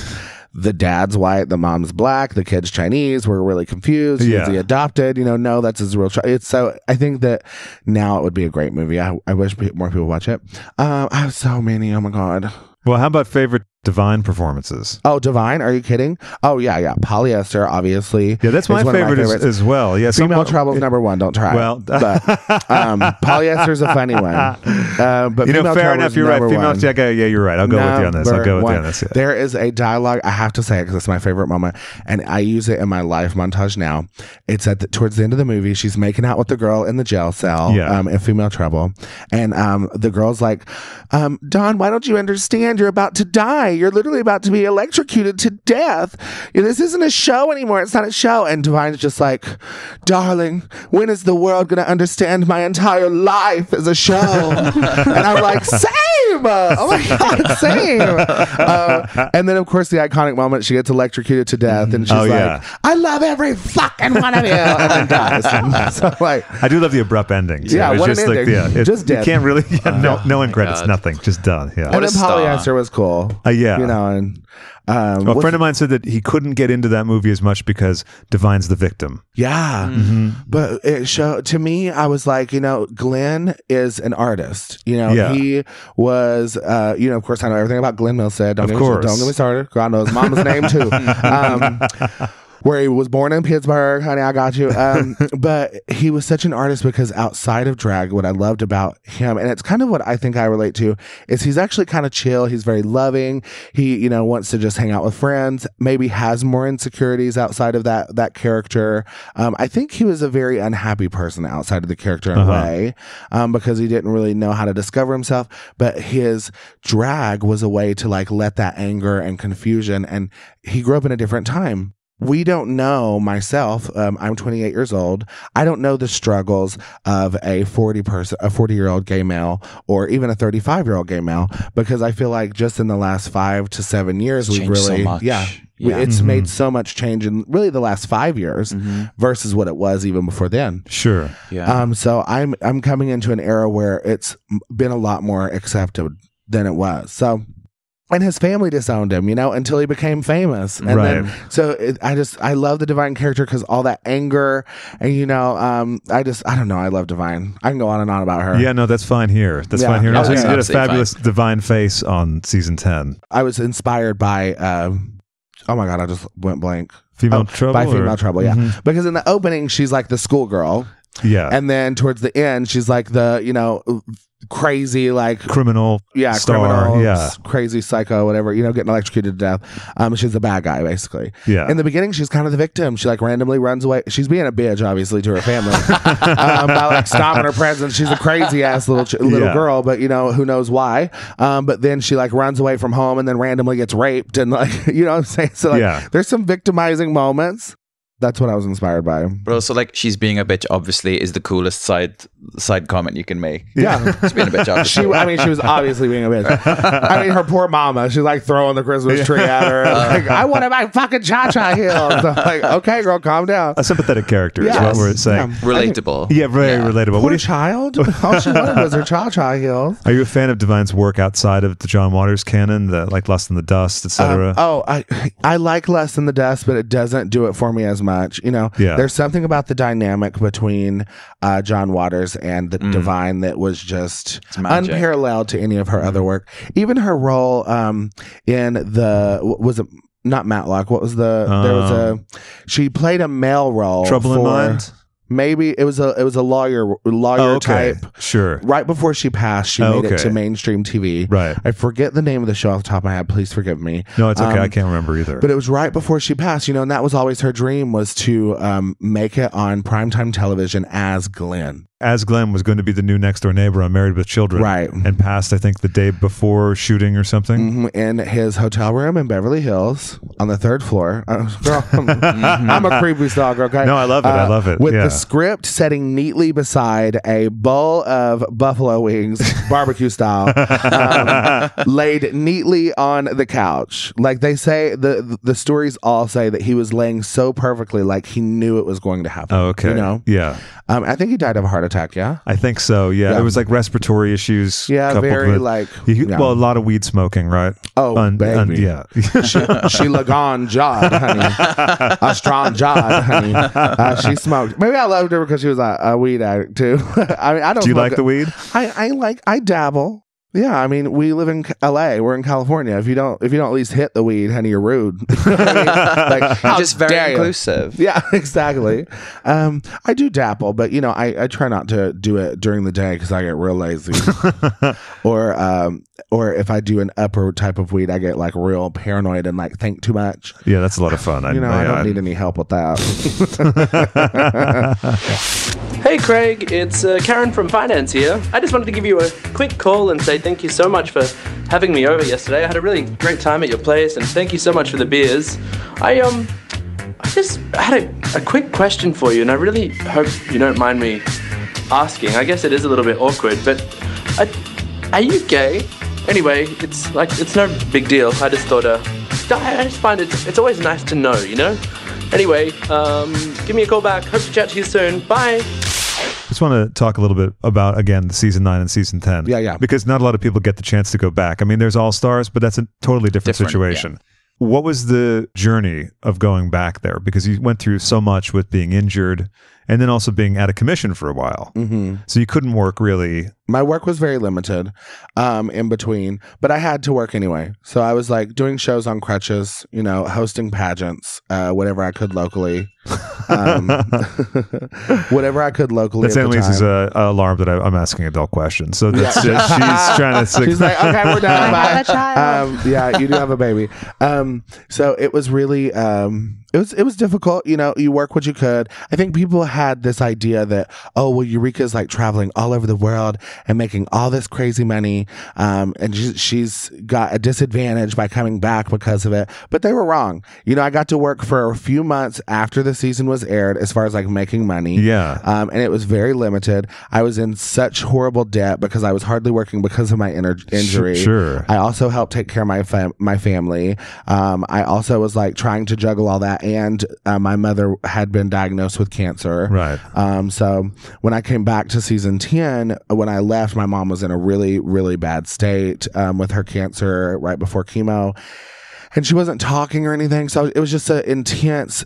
the dad's white, the mom's black, the kid's Chinese. We're really confused. Is he adopted? You know, no, that's his real child. So I think that now it would be a great movie. I wish more people watch it. I have so many. Oh my God. Well, how about favorite Divine performances? Oh, Divine? Are you kidding? Oh, yeah. Polyester, obviously. Yeah, that's my favorite as well. Yeah, Female Trouble's number 1. Don't try. Well, but Polyester's a funny one. But you know, fair enough. You're right. Female. Yeah, you're right. I'll go with you on this. Yeah. There is a dialogue. I have to say it because it's my favorite moment, and I use it in my life montage now. It's towards the end of the movie. She's making out with the girl in the jail cell. In Female Trouble, and the girl's like, Don, why don't you understand? You're about to die. You're literally about to be electrocuted to death. This isn't a show anymore. It's not a show. And Divine's just like, darling, when is the world going to understand my entire life as a show? And I'm like, same. karma. Oh my God, same. And then, of course, the iconic moment, she gets electrocuted to death, and she's I love every fucking one of you, and then dies. So, like, I do love the abrupt endings. Yeah, what just an ending. Just dead. You can't really, no end credits, nothing, just done. Yeah. And then polyester was cool. Yeah. You know, and a friend of mine said that he couldn't get into that movie as much because Divine's the victim. Yeah. But it showed to me, I was like, you know, Glenn is an artist. You know, he was, you know, of course, I know everything about Glenn Milstead. Don't get me started. God knows mama's name too. Where he was born in Pittsburgh, honey, I got you. But he was such an artist because outside of drag, what I loved about him, and it's kind of what I think I relate to, is he's actually kind of chill. He's very loving. He, you know, wants to just hang out with friends, maybe has more insecurities outside of that character. I think he was a very unhappy person outside of the character in a way, because he didn't really know how to discover himself. But his drag was a way to like let that anger and confusion, and he grew up in a different time. We don't know, myself, I'm 28 years old. I don't know the struggles of a 40-year-old gay male, or even a 35-year-old gay male, because I feel like just in the last 5 to 7 years, we've really, it's made so much change in really the last 5 years versus what it was even before then. Sure. Yeah. So I'm coming into an era where it's been a lot more accepted than it was. So. And his family disowned him, you know, until he became famous. And then, I love the Divine character because all that anger, and, you know, I don't know. I love Divine. I can go on and on about her. Yeah, no, that's fine here. That's fine here. Also, you did a fabulous Divine face on season 10. I was inspired by, oh my God, I just went blank. Female Trouble? By Female Trouble, yeah. Because in the opening, she's like the schoolgirl. Yeah. And then towards the end, she's like the, you know, crazy, like criminal star, crazy psycho, whatever, you know, getting electrocuted to death. She's the bad guy, basically. Yeah. In the beginning, she's kind of the victim. She like randomly runs away. She's being a bitch, obviously, to her family by like stomping her presents. She's a crazy ass little girl, but you know, who knows why. But then she like runs away from home and then randomly gets raped, and like, you know what I'm saying? So like, there's some victimizing moments. That's what I was inspired by. But also, like, she's being a bitch, obviously, is the coolest side comment you can make. Yeah. She's being a bitch, obviously. She was obviously being a bitch. I mean, her poor mama, she's like throwing the Christmas tree at her. Like, I wanted my fucking cha-cha heels. So like, okay, girl, calm down. A sympathetic character is what we're saying. Yeah. Relatable. Very relatable. Poor child. All she wanted was her cha-cha heels. Are you a fan of Divine's work outside of the John Waters canon, like Lust in the Dust, etc.? I like Lust in the Dust, but it doesn't do it for me as much. You know, there's something about the dynamic between John Waters and the Divine that was just unparalleled to any of her other work. Even her role in was it not Matlock? What was she played a male role. Trouble in Mind? Maybe it was a lawyer type. Sure. Right before she passed, she made it to mainstream TV. Right. I forget the name of the show off the top of my head. Please forgive me. No, it's okay. I can't remember either. But it was right before she passed, you know, and that was always her dream, was to make it on primetime television as Glenn. As Glenn was going to be the new next door neighbor on Married with Children. Right. And passed, I think, the day before shooting or something. In his hotel room in Beverly Hills on the 3rd floor. Girl, I'm a creepy stalker, okay? No, I love it. I love it. With the script setting neatly beside a bowl of buffalo wings, barbecue style, laid neatly on the couch. Like they say, the stories all say that he was laying so perfectly, like he knew it was going to happen. Oh, okay. You know? Yeah. I think he died of a heart attack, yeah? I think so, yeah. It was like respiratory issues. Yeah, very like... Well, a lot of weed smoking, right? Oh, baby. Yeah. she Lagon Jod, honey. A strong Jod, honey. She smoked. Maybe I loved her because she was a weed addict, too. I mean, I don't Do you like the weed? I dabble. Yeah, I mean, we live in LA. We're in California. If you don't at least hit the weed, honey, you're rude. Like, you're just very inclusive. Yeah, exactly. I do dabble, but you know, I try not to do it during the day because I get real lazy. Or if I do an upper type of weed, I get like real paranoid and like think too much. Yeah, that's a lot of fun. I don't need any help with that. Hey Craig, it's Karen from Finance here. I just wanted to give you a quick call and say thank you so much for having me over yesterday. I had a really great time at your place, and thank you so much for the beers. I just had a quick question for you, and I really hope you don't mind me asking. I guess it is a little bit awkward, but are you gay? Anyway, it's no big deal. I just thought, I just find it's always nice to know, you know? Anyway, give me a call back. Hope to chat to you soon. Bye. I just want to talk a little bit about, again, season 9 and season 10. Yeah. Because not a lot of people get the chance to go back. I mean, there's All Stars, but that's a totally different situation. Yeah. What was the journey of going back there? Because you went through so much with being injured and then also being out of commission for a while. Mm-hmm. So you couldn't work really. My work was very limited in between, but I had to work anyway. So I was like doing shows on crutches, you know, hosting pageants, whatever I could locally. Whatever I could locally. That's Annaleis' alarm that I'm asking adult questions. So that's she's trying to. She's like, okay, we're done. Bye. I have a child. Yeah, you do have a baby. So it was really. It was difficult, you know, you work what you could. I think people had this idea that, oh, well, Eureka's like traveling all over the world and making all this crazy money. And she's got a disadvantage by coming back because of it. But they were wrong. You know, I got to work for a few months after the season was aired as far as like making money. Yeah. And it was very limited. I was in such horrible debt because I was hardly working because of my injury. Sure. I also helped take care of my family. I also was like trying to juggle all that. And my mother had been diagnosed with cancer. Right. So when I came back to season 10, when I left, my mom was in a really, really bad state with her cancer right before chemo. And she wasn't talking or anything. So it was just an intense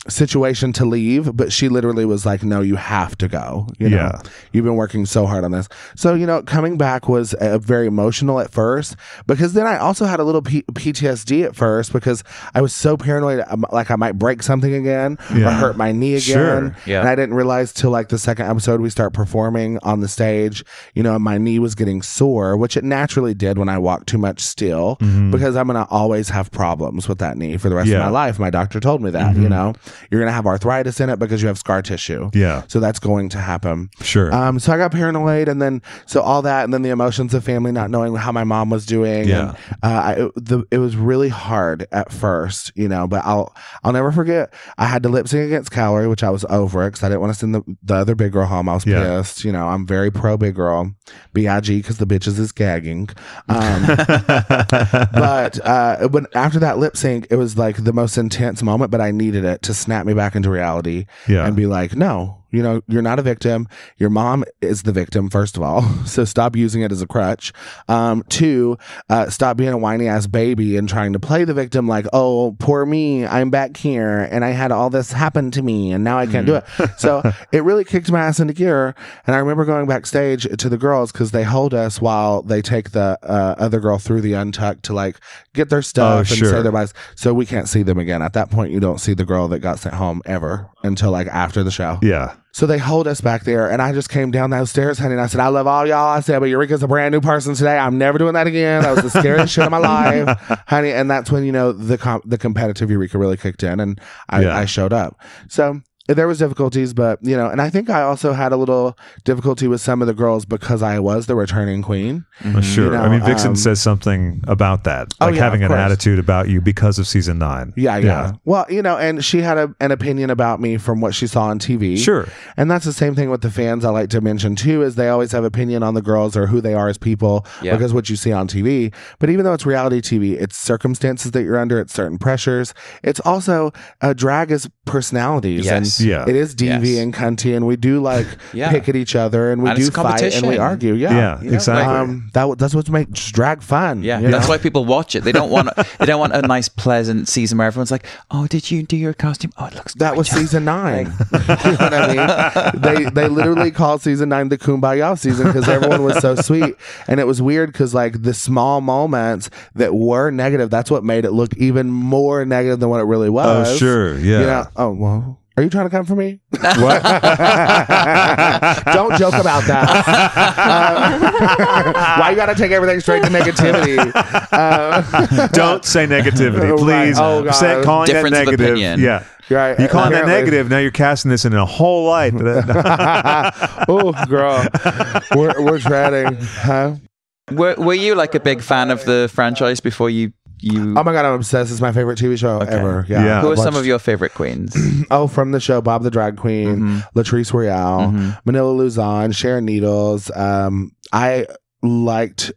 situation to leave. But she literally was like, no, you have to go. You know? Yeah. You've been working so hard on this. So, you know, coming back was very emotional at first. Because then I also had a little PTSD at first because I was so paranoid, like I might break something again or hurt my knee again. Sure. Yeah. And I didn't realize till like the second episode we start performing on the stage, you know, my knee was getting sore, which it naturally did when I walked too much still. Because I'm going to always have problems with that knee for the rest of my life. My doctor told me that, you know, you're going to have arthritis in it because you have scar tissue. Yeah. So that's going to happen. Sure. So I got paranoid and then, so all that, and then the emotions of family, not knowing how my mom was doing. Yeah. And, it was really hard at first, you know, but I'll never forget. I had to lip sync against Calorie, which I was over it because I didn't want to send the other big girl home. I was pissed. You know, I'm very pro big girl. B.I.G. because the bitches is gagging. But when after that lip sync, it was like the most intense moment, but I needed it to snap me back into reality and be like, no, you know, you're not a victim. Your mom is the victim, first of all. So stop using it as a crutch. Two, stop being a whiny ass baby and trying to play the victim like, oh, poor me. I'm back here and I had all this happen to me and now I can't do it. So it really kicked my ass into gear. And I remember going backstage to the girls because they hold us while they take the other girl through the untuck to like get their stuff and say their buys. So we can't see them again. At that point, you don't see the girl that got sent home ever until like after the show. Yeah. So they hold us back there, and I just came down those stairs, honey, and I said, I love all y'all. I said, but Eureka's a brand new person today. I'm never doing that again. That was the scariest shit of my life, honey. And that's when, you know, the competitive Eureka really kicked in, and I showed up. So there was difficulties, but, you know, and I think I also had a little difficulty with some of the girls because I was the returning queen. Sure. You know, I mean, Vixen says something about that, like having an attitude about you because of season 9. Yeah. Well, you know, and she had an opinion about me from what she saw on TV. Sure. And that's the same thing with the fans. I like to mention too, is they always have opinion on the girls or who they are as people because what you see on TV. But even though it's reality TV, it's circumstances that you're under, it's certain pressures. It's also drag is personalities. Yes. And it is DV and cunty, and we do like pick at each other, and we do fight and we argue. Yeah, exactly. That's what makes drag fun. Yeah, that's why people watch it. They don't want a nice, pleasant season where everyone's like, "Oh, did you do your costume? Oh, it looks." That was season 9. You know what I mean? They literally called season 9 the Kumbaya season because everyone was so sweet, and it was weird because like the small moments that were negative, that's what made it look even more negative than what it really was. Oh, sure, yeah. You know? Oh well. Are you trying to come for me? What? Don't joke about that. Why you got to take everything straight to negativity? Don't say negativity, please. Right. Oh, God. Calling Difference that negative. of opinion. Yeah. Right. You calling that negative, now you're casting this in a whole light. Oh, girl. We're treading. Huh? Were you like a big fan of the franchise before you? Oh my God, I'm obsessed. It's my favorite TV show ever. Yeah. Who are some of your favorite queens? From the show, Bob the Drag Queen, Latrice Royale, Manila Luzon, Sharon Needles. I liked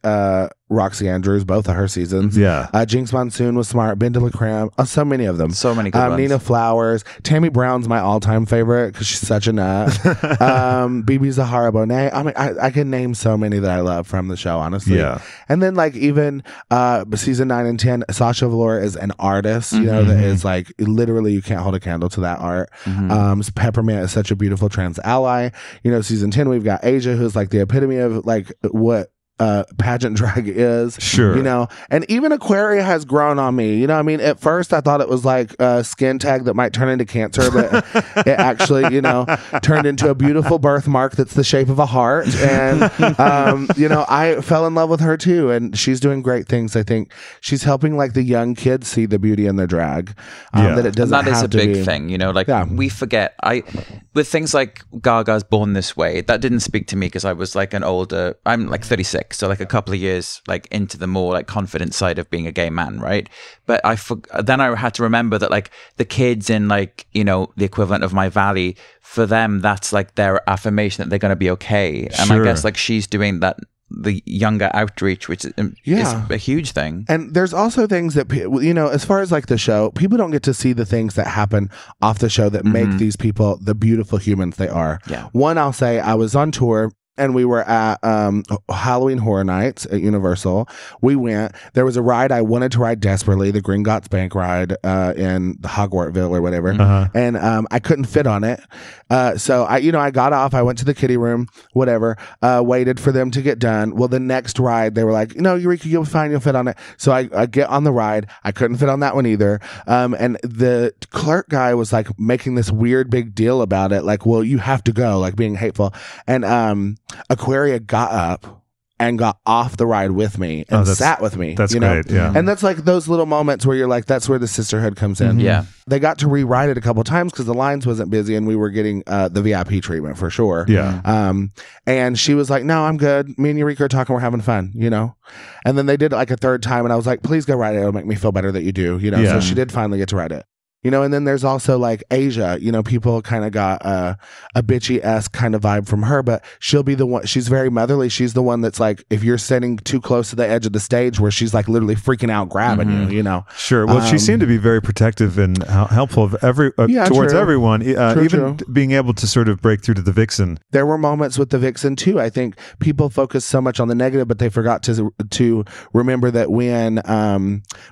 Roxy Andrews, both of her seasons. Yeah. Jinx Monsoon was smart. Ben de la Creme. So many of them. So many good ones. Nina Flowers. Tammy Brown's my all-time favorite because she's such a nut. BB Zahara Bonet. I mean, I can name so many that I love from the show, honestly. Yeah. And then like even season 9 and 10, Sasha Velour is an artist, you know, that is like literally you can't hold a candle to that art. Peppermint is such a beautiful trans ally. You know, season 10 we've got Asia, who's like the epitome of like what pageant drag is, sure, you know. And even Aquaria has grown on me, you know. I mean, at first I thought it was like a skin tag that might turn into cancer, but it actually, you know, turned into a beautiful birthmark that's the shape of a heart. And you know, I fell in love with her too, and she's doing great things. I think she's helping like the young kids see the beauty in their drag, that it doesn't and that is have a to big be, thing, you know. Like we forget, with things like Gaga's Born This Way, that didn't speak to me because I was like I'm like 36, so like a couple of years like into the more like confident side of being a gay man, right? But then I had to remember that like the kids in like, you know, the equivalent of My Valley, for them that's like their affirmation that they're going to be okay. And I guess like she's doing that, the younger outreach, which is a huge thing. And there's also things that, you know, as far as like the show, people don't get to see the things that happen off the show that make these people the beautiful humans they are. One, I'll say, I was on tour and we were at Halloween Horror Nights at Universal. We went. There was a ride I wanted to ride desperately, the Gringotts Bank ride in Hogwartsville or whatever. And I couldn't fit on it. So I got off. I went to the kiddie room, whatever, waited for them to get done. Well, the next ride, they were like, no, Eureka, you'll be fine. You'll fit on it. So I get on the ride. I couldn't fit on that one either. And the clerk guy was like making this weird big deal about it. Like, well, you have to go, like being hateful. And Aquaria got up and got off the ride with me and sat with me. That's great, yeah. And that's like those little moments where you're like, that's where the sisterhood comes in. Yeah. They got to rewrite it a couple times because the lines wasn't busy and we were getting the VIP treatment for sure. Yeah. And she was like, no, I'm good. Me and Eureka are talking. We're having fun, you know? And then they did it like a third time and I was like, please go write it. It'll make me feel better that you do, you know? So she did finally get to write it. You know, and then there's also like Asia, you know, people kind of got a bitchy-esque kind of vibe from her, but she'll be the one, she's very motherly. She's the one that's like, if you're sitting too close to the edge of the stage where she's like literally freaking out, grabbing you, you know. Sure. Well, she seemed to be very protective and helpful of towards everyone, even being able to sort of break through to the Vixen. There were moments with the Vixen too. I think people focus so much on the negative, but they forgot to remember that when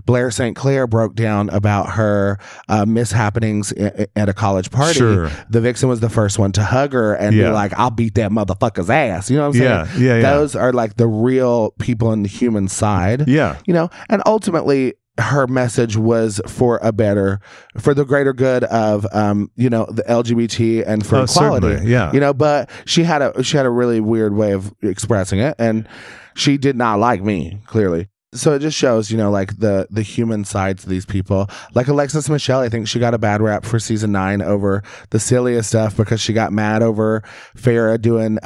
Blair St. Clair broke down about her mishappenings at a college party, the Vixen was the first one to hug her and be like, I'll beat that motherfucker's ass. You know what I'm saying? Yeah. Those are like the real people in the human side. Yeah. You know, and ultimately her message was for the greater good of, you know, the LGBT and for equality. Yeah. You know, but she had a really weird way of expressing it and she did not like me, clearly. So it just shows, you know, like the human sides of these people. Like Alexis Michelle, I think she got a bad rap for season 9 over the silliest stuff because she got mad over Farrah doing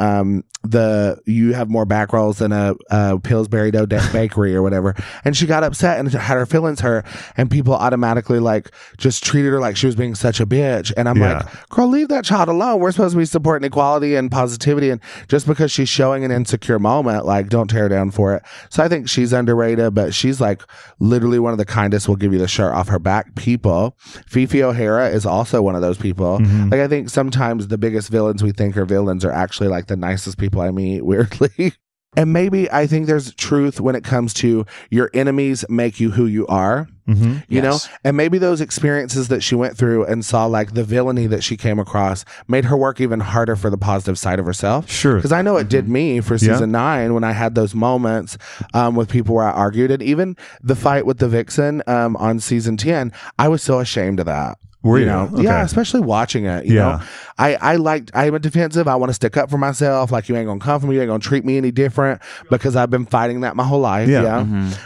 you have more back rolls than a Pillsbury Dough bakery or whatever. And she got upset and had her feelings hurt and people automatically like just treated her like she was being such a bitch. And I'm like, girl, leave that child alone. We're supposed to be supporting equality and positivity. And just because she's showing an insecure moment, like don't tear her down for it. So I think she's underrated. But she's like literally one of the kindest, will give you the shirt off her back people. Fifi O'Hara is also one of those people. Like I think sometimes the biggest villains we think are villains are actually like the nicest people I meet, weirdly. And maybe I think there's truth when it comes to your enemies make you who you are, you know? And maybe those experiences that she went through and saw like the villainy that she came across made her work even harder for the positive side of herself. Sure. Because I know it did me for season 9 when I had those moments with people where I argued. And even the fight with the Vixen on season 10, I was so ashamed of that. Were you? know? Okay. Yeah, especially watching it. You know, I'm a defensive. I want to stick up for myself. Like you ain't gonna come for me. You ain't gonna treat me any different because I've been fighting that my whole life.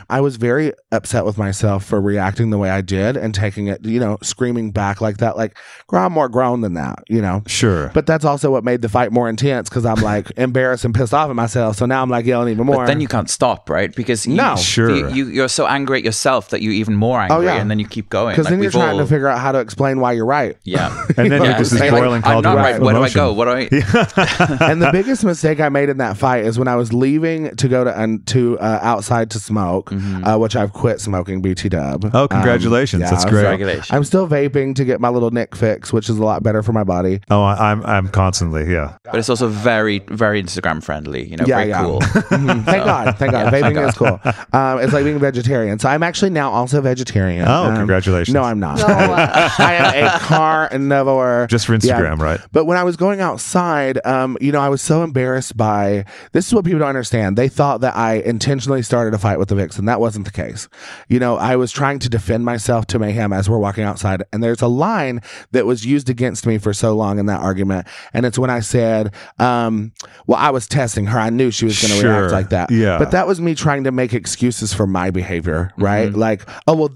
I was very upset with myself for reacting the way I did and taking it, you know, screaming back like that. Like, girl, I'm more grown than that, you know? Sure. But that's also what made the fight more intense because I'm like embarrassed and pissed off at myself. So now I'm like yelling even more. But then you can't stop, right? Because you're so angry at yourself that you're even more angry and then you keep going. Because then you're trying to figure out how to explain explain why you're right. Yeah. And then you're just this boiling cauldron. I'm not right. Where do I go? What do I? And the biggest mistake I made in that fight is when I was leaving to go to outside to smoke, which I've quit smoking, BT dub. Oh, congratulations. That's great. Congratulations. I'm still vaping to get my little Nick fix, which is a lot better for my body. Oh, I'm constantly, But it's also very, very Instagram friendly, you know, very cool. Thank God. Vaping is cool. It's like being vegetarian. So I'm actually now also vegetarian. Oh, congratulations. No, I'm not. I am a carnivore. Just for Instagram, right? But when I was going outside, I was so embarrassed by, this is what people don't understand. They thought that I intentionally started a fight with the Vixen. That wasn't the case. I was trying to defend myself to Mayhem as we're walking outside. And there's a line that was used against me for so long in that argument. And it's when I said, I was testing her. I knew she was going to react like that. Yeah. But that was me trying to make excuses for my behavior, right? Like,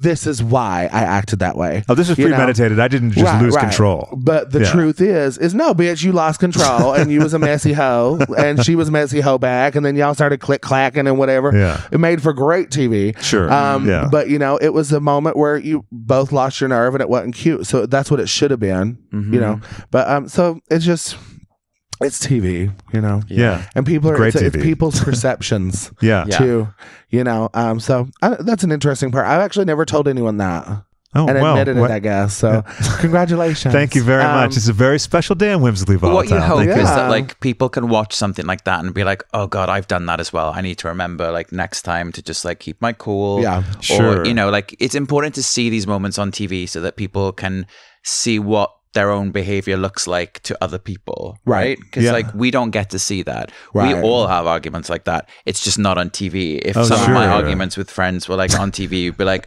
this is why I acted that way. Oh, this is premeditated. I didn't just lose control. But the truth is no, bitch, you lost control and you was a messy hoe and she was messy hoe back. And then y'all started click clacking and whatever. Yeah. It made for great TV. Sure. But it was a moment where you both lost your nerve and it wasn't cute. So that's what it should have been, But so it's just, it's TV, Yeah. And people are, it's people's perceptions. Too, so that's an interesting part. I've actually never told anyone that. Oh, and admitted it, I guess. So, congratulations. Thank you very much. It's a very special day in Whimsically Volatile. What you hope is that people can watch something like that and be like, oh God, I've done that as well. I need to remember next time to just keep my cool. Yeah, sure. Or, it's important to see these moments on TV so that people can see what their own behavior looks like to other people, right? Because we don't get to see that. Right. We all have arguments like that. It's just not on TV. If some of my arguments with friends were on TV, you'd be like,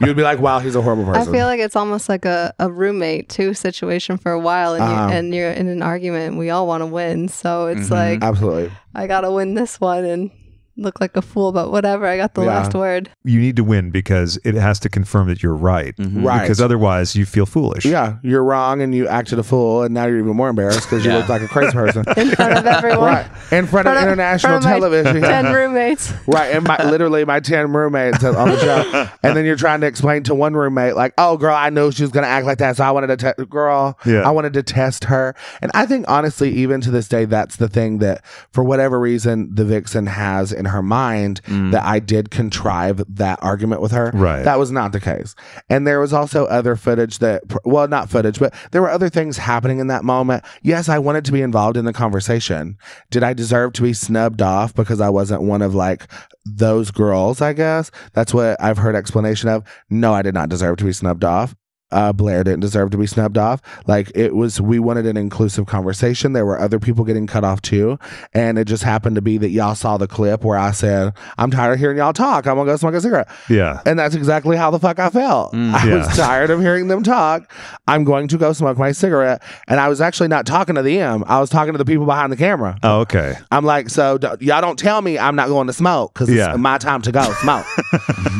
you'd be like, wow, he's a horrible person. I feel like it's almost like a roommate too situation for a while, and you're in an argument, and we all want to win. So it's absolutely, I gotta win this one and look like a fool, but whatever. I got the last word. You need to win because it has to confirm that you're right. Right. Because otherwise you feel foolish. Yeah, you're wrong and you acted a fool, and now you're even more embarrassed because you look like a crazy person in front of everyone. Right. In front of international television. 10 roommates. Right. And literally my 10 roommates on the show. And then you're trying to explain to one roommate, oh, girl, I knew she was going to act like that. So I wanted to I wanted to test her. And I think, honestly, even to this day, that's the thing that, for whatever reason, the Vixen has in her mind that I did contrive that argument with her. Right. That was not the case. And there was also other footage not footage, but there were other things happening in that moment. Yes, I wanted to be involved in the conversation. Did I deserve to be snubbed off because I wasn't one of those girls, I guess? That's what I've heard explanation of. No, I did not deserve to be snubbed off. Blair didn't deserve to be snubbed off. We wanted an inclusive conversation. There were other people getting cut off too. And it just happened to be that y'all saw the clip where I said, I'm tired of hearing y'all talk. I'm going to go smoke a cigarette. Yeah. And that's exactly how the fuck I felt. I was tired of hearing them talk. I'm going to go smoke my cigarette. And I was actually not talking to them. I was talking to the people behind the camera. Oh, okay. I'm like, so y'all don't tell me I'm not going to smoke because it's my time to go smoke.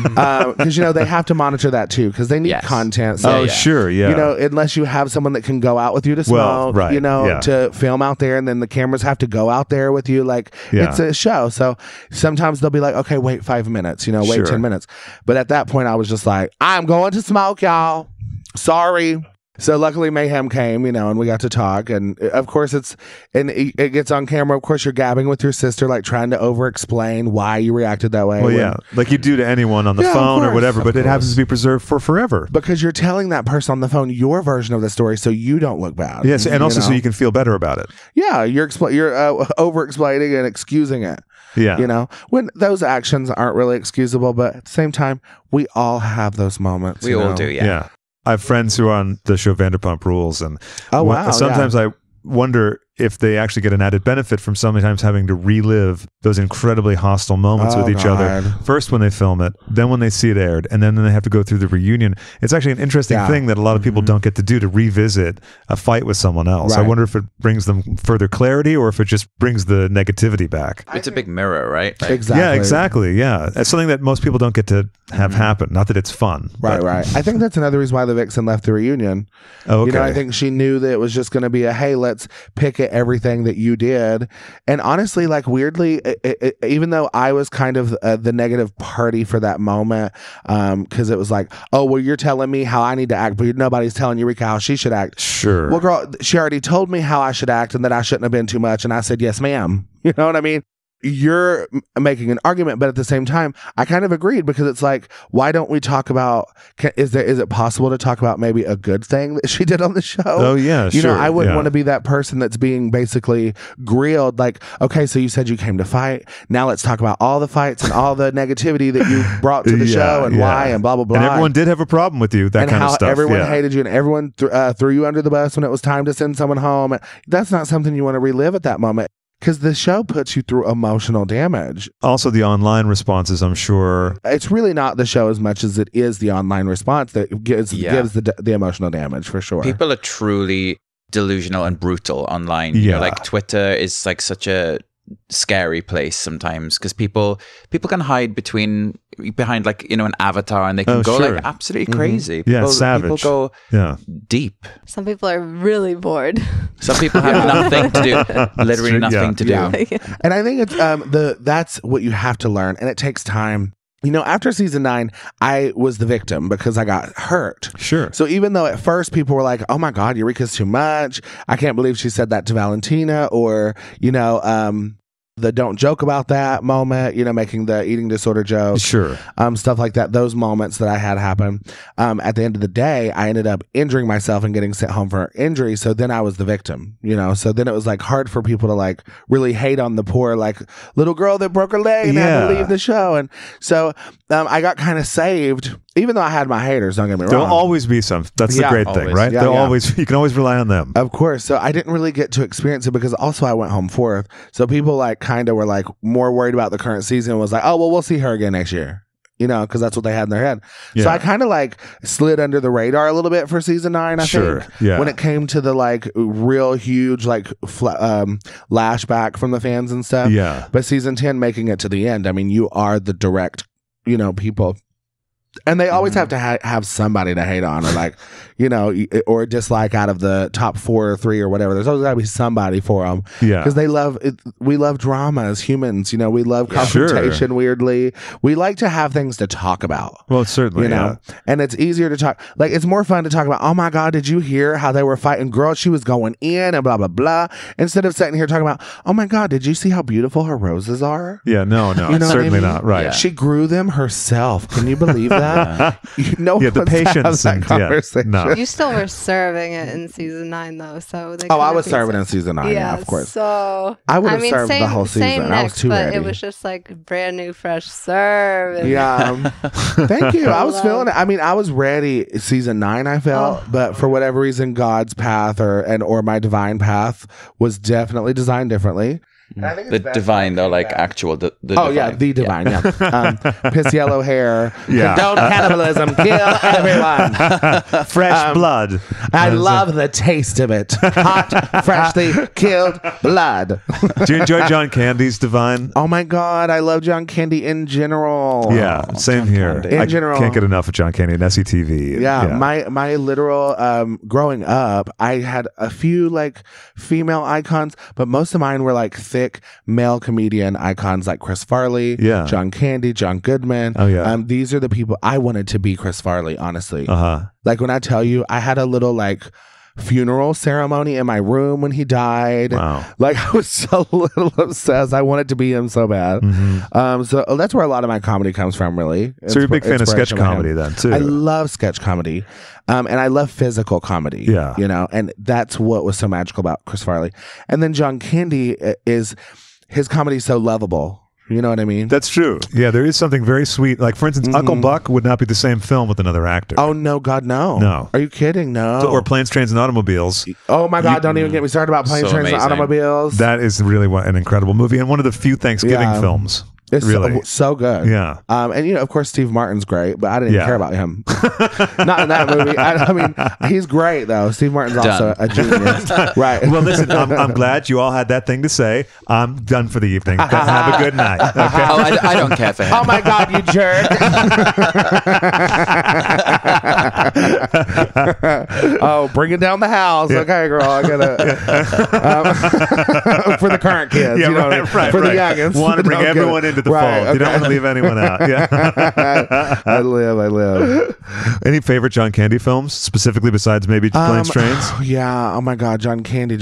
Because, they have to monitor that too because they need content. So, sure, yeah. Unless you have someone that can go out with you to smoke, to film out there, and then the cameras have to go out there with you. It's a show. So sometimes they'll be like, okay, wait 5 minutes, wait 10 minutes. But at that point, I was just like, I'm going to smoke, y'all. Sorry. So luckily Mayhem came, and we got to talk. And of course it gets on camera. Of course you're gabbing with your sister, trying to over-explain why you reacted that way. Well, like you do to anyone on the phone or whatever, but it happens to be preserved for forever. Because you're telling that person on the phone your version of the story so you don't look bad. Yes, and also so you can feel better about it. Yeah, you're over-explaining and excusing it. Yeah. When those actions aren't really excusable, but at the same time, we all have those moments. We all do, yeah. I have friends who are on the show Vanderpump Rules, and sometimes I wonder if they actually get an added benefit from sometimes having to relive those incredibly hostile moments with each other. First when they film it, then when they see it aired, and then they have to go through the reunion. It's actually an interesting thing that a lot of people don't get to do, to revisit a fight with someone else. Right. I wonder if it brings them further clarity or if it just brings the negativity back. It's a big mirror, right? Exactly. Yeah, exactly. Yeah. It's something that most people don't get to have happen. Not that it's fun. Right. I think that's another reason why the Vixen left the reunion. Oh, okay. I think she knew that it was just going to be hey, let's pick at everything that you did. And honestly, like weirdly, even though I was kind of the negative party for that moment, because it was like, oh, well, you're telling me how I need to act, but nobody's telling Eureka how she should act. Sure. Well, girl, she already told me how I should act and that I shouldn't have been too much. And I said, yes, ma'am. You know what I mean? You're making an argument, but at the same time, I kind of agreed, because it's like, why don't we talk about, is it possible to talk about maybe a good thing that she did on the show? Oh, yeah, you sure. know, I wouldn't want to be that person that's being basically grilled, like, okay, so you said you came to fight. Now let's talk about all the fights and all the negativity that you brought to the show and why and blah, blah, blah. And everyone did have a problem with you, that kind of stuff. And how everyone hated you and everyone threw you under the bus when it was time to send someone home. That's not something you want to relive at that moment, because the show puts you through emotional damage. Also, the online responses, I'm sure. It's really not the show as much as it is the online response that gives the emotional damage, for sure. People are truly delusional and brutal online. You know, like Twitter is like such a scary place sometimes, because people can hide behind like, you know, an avatar, and they can go like absolutely crazy. Savage. People go deep. Some people are really bored. Some people have nothing to do, literally nothing to do. And I think it's that's what you have to learn, and it takes time. You know, after season 9, I was the victim because I got hurt. Sure. So even though at first people were like, oh my God, Eureka's too much. I can't believe she said that to Valentina, or, you know, the don't joke about that moment, you know, making the eating disorder joke. Sure. Stuff like that. Those moments that I had happen. At the end of the day, I ended up injuring myself and getting sent home for injury. So then I was the victim, you know? So then it was like hard for people to like really hate on the poor, like little girl that broke her leg and had to leave the show. And so I got kind of saved, even though I had my haters, don't get me wrong. There'll always be some. That's the great thing, right? Yeah, always, you can always rely on them. Of course. So I didn't really get to experience it, because also I went home 4th. So people like kind of were like more worried about the current season, and was like, oh, well, we'll see her again next year. You know, because that's what they had in their head. So I kind of like slid under the radar a little bit for season 9, I think. Yeah. When it came to the like real huge like lashback from the fans and stuff. Yeah. But season 10 making it to the end, I mean, you are the direct, you know, people. And they always have to have somebody to hate on, or like, you know, or dislike out of the top 4 or 3 or whatever. There's always got to be somebody for them. Yeah. Because they love it. We love drama as humans. You know, we love confrontation, weirdly. We like to have things to talk about. Well, certainly, you know, and it's easier to talk. Like, it's more fun to talk about, oh my God, did you hear how they were fighting? Girl, she was going in and blah, blah, blah. Instead of sitting here talking about, oh my God, did you see how beautiful her roses are? Yeah, no, you know certainly not. Right. Yeah. She grew them herself. Can you believe that? You know, the patience and conversation. No. You still were serving it in season 9 though, so I was serving in season 9, yeah, of course. So I would have served the whole season. I was too ready. It was just like brand new, fresh serve. Yeah, thank you. I was feeling it. I mean, I was ready. Season 9, I felt, but for whatever reason, God's path or my divine path was definitely designed differently. The divine, though, like actual the divine. Yeah, the divine. Yeah. Piss yellow hair. Condone cannibalism. Kill everyone. Fresh blood. I love the taste of it. Hot, freshly killed blood. Do you enjoy John Candy's divine? Oh my God, I love John Candy in general. Yeah, same here. In general, I can't get enough of John Candy and SCTV. Yeah, my literal growing up, I had a few like female icons, but most of mine were like thick male comedian icons like Chris Farley, John Candy, John Goodman. Oh yeah, these are the people I wanted to be. Chris Farley, honestly. Like when I tell you, I had a little like funeral ceremony in my room when he died. Wow. Like I was so little obsessed. I wanted to be him so bad. So that's where a lot of my comedy comes from, really. So you're a big fan of sketch comedy then too. I love sketch comedy. And I love physical comedy. Yeah. You know, and that's what was so magical about Chris Farley. And then John Candy is his comedy so lovable. You know what I mean? That's true. Yeah, there is something very sweet. Like, for instance, Uncle Buck would not be the same film with another actor. Oh, no, God, no. No. Are you kidding? No. Or Planes, Trains, and Automobiles. Oh, my God, don't even get me started about Planes, Trains, and Automobiles. That is really an incredible movie and one of the few Thanksgiving films. It's really so good. Yeah. And of course, Steve Martin's great, but I didn't even care about him. Not in that movie. I mean, he's great though. Steve Martin's also a genius. Right. Well, listen, I'm glad you all had that thing to say. I'm done for the evening. Have a good night. Okay. I don't care for him. Oh my God, you jerk. Oh, bring it down the house. Yeah. Okay, girl. I gotta for the current kids. Yeah, right, for the youngins. Want to bring everyone into the fold. Okay. You don't want to leave anyone out. Yeah. I live. Any favorite John Candy films, specifically besides maybe Planes, Trains? Yeah. Oh my God, John Candy.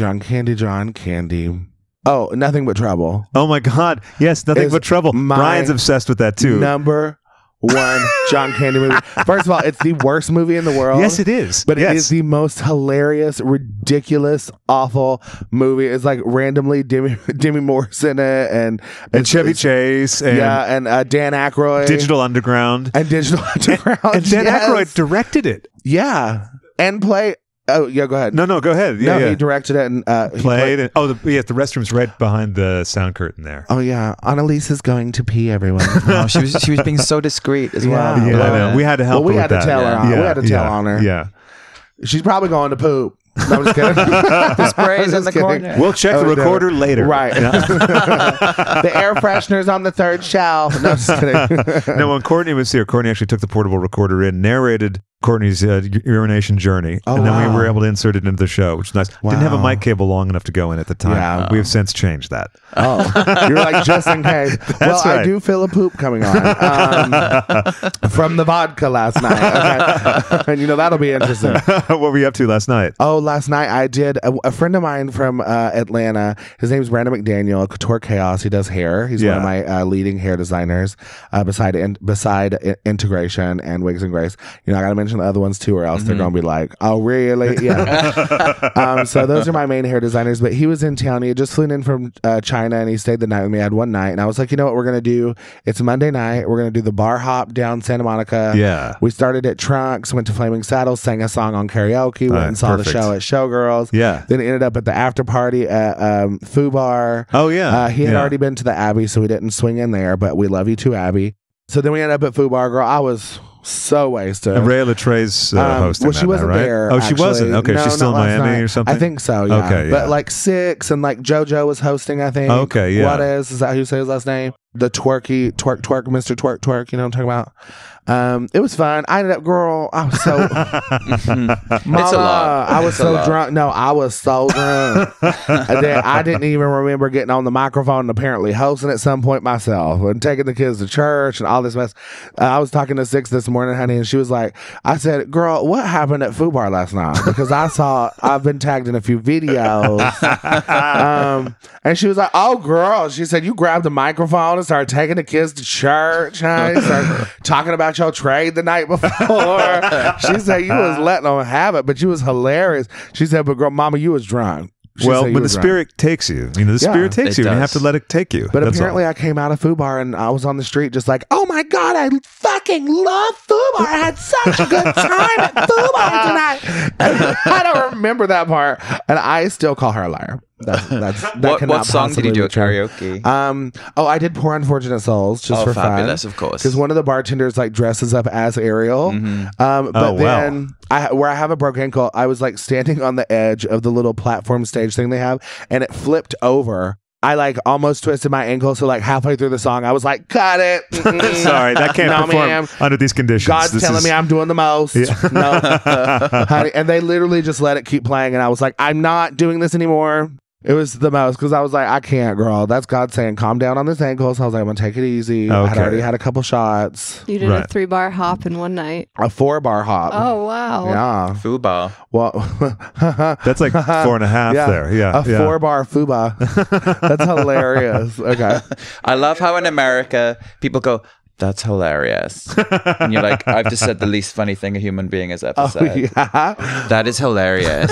Oh, Nothing But Trouble. Oh my God. Yes, Nothing But Trouble. Brian's obsessed with that too. Number one John Candy movie. First of all, it's the worst movie in the world. Yes, it is. But it is the most hilarious, ridiculous, awful movie. It's like randomly Demi Moore's in it, and Chevy Chase, and Dan Aykroyd, Digital Underground, and Dan Aykroyd directed it. Yeah, and play. Oh yeah, go ahead. No, go ahead. Yeah, he directed it and played. The restroom's right behind the sound curtain there. Oh yeah, Annaleis is going to pee. Everyone. Oh, she was being so discreet as well. Yeah, we had to help. We had to tell her. Yeah. We had to tell on her. Yeah, she's probably going to poop. No, I'm just kidding. The spray's in the corner. We'll check the recorder later. Right. The air freshener's on the third shelf. No, I'm just kidding. No, when Courtney was here, Courtney actually took the portable recorder in, narrated Courtney's urination journey, and then we were able to insert it into the show, which is nice. Wow. Didn't have a mic cable long enough to go in at the time. Yeah. We have since changed that. Oh, you're like, just in case. Well, right. I do feel a poop coming on from the vodka last night. Okay. And that'll be interesting. What were you up to last night? Oh, last night I did a friend of mine from Atlanta. His name's Brandon McDaniel, Couture Chaos. He does hair. He's one of my leading hair designers beside Integration and Wigs and Grace. I got to mention the other ones too, or else they're going to be like, oh, really? Yeah. So those are my main hair designers. But he was in town. He had just flown in from China, and he stayed the night with me. I had one night, and I was like, you know what we're going to do? It's Monday night. We're going to do the bar hop down Santa Monica. Yeah. We started at Trunks, went to Flaming Saddles, sang a song on karaoke, went and saw the show at Showgirls. Yeah. Then ended up at the after party at Fubar. Oh, yeah. He had already been to the Abbey, so we didn't swing in there, but we love you too, Abbey. So then we ended up at Fubar. Girl, I was so wasted. And Ray Latrey's hosting. Well, she wasn't right? there. Oh, she wasn't. Okay, no, she's still in Miami or something. I think so. Yeah. Okay, yeah. But like Six and like JoJo was hosting. I think. Okay, yeah. What is that? How you say his last name? The twerk, Mr. Twerk. You know what I'm talking about? It was fun. I ended up, girl, I was so Mama, it's a lot. I was so drunk. No, I was so drunk. I didn't even remember getting on the microphone and apparently hosting at some point myself and taking the kids to church and all this mess. I was talking to Six this morning, honey, and she was like, I said, girl, what happened at Fubar last night? Because I've been tagged in a few videos. And she was like, oh, girl. She said, you grabbed the microphone and started taking the kids to church, honey. Started talking about your trade the night before. She said, you was letting them have it, but you was hilarious. She said, but girl, Mama, you was drunk. When the spirit takes you, the spirit takes you, and you have to let it take you. But apparently I came out of Fubar and I was on the street just like, oh my God, I fucking love Fubar. I had such a good time at Fubar tonight. And I don't remember that part. And I still call her a liar. What song did you do at karaoke? I did Poor Unfortunate Souls just for fabulous, fun. Of course. Because one of the bartenders like dresses up as Ariel. But then where I have a broken ankle, I was like standing on the edge of the little platform stage thing they have, and it flipped over. I like almost twisted my ankle, so like halfway through the song, I was like, "Cut it!" Sorry, that can't perform under these conditions. God's telling me I'm doing the most. Yeah. No, honey, and they literally just let it keep playing, and I was like, "I'm not doing this anymore." It was the most because I was like, I can't, girl. That's God saying, calm down on this ankle. So I was like, I'm going to take it easy. Okay. I had already had a couple shots. You did a 3-bar hop in one night. A 4-bar hop. Oh, wow. Yeah. Fubar. Well, that's like 4.5 there. Yeah. A 4-bar fuba. That's hilarious. Okay. I love how in America people go, that's hilarious. And you're like, I've just said the least funny thing a human being has ever said. Yeah. That is hilarious.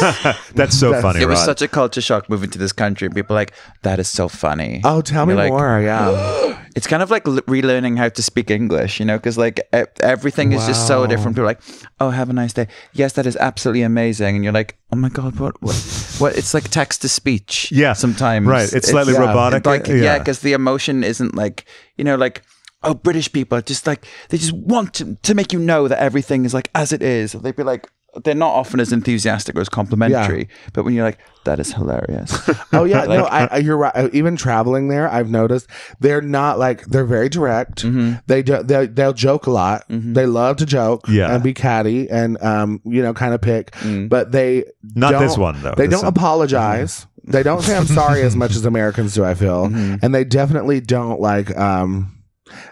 That's so funny, It was Rod. such a culture shock moving to this country. And people are like, that is so funny. Oh, tell me more. Yeah. It's kind of like relearning how to speak English, you know, because like everything is just so different. People are like, oh, have a nice day. Yes, that is absolutely amazing. And you're like, oh my God, what? It's like text to speech. Yeah. Sometimes. Right. It's slightly robotic. Like, because the emotion isn't like, you know, like, oh, British people just like, they just want to make you know that everything is like as it is. They'd be like, they're not often as enthusiastic or as complimentary, but when you're like, that is hilarious. Oh yeah, like, no, you're right. Even traveling there, I've noticed they're not like, they're very direct. They'll joke a lot. They love to joke and be catty and you know, kind of pick. But they not this one though. They don't apologize. They don't say I'm sorry as much as Americans do, I feel, and they definitely don't like.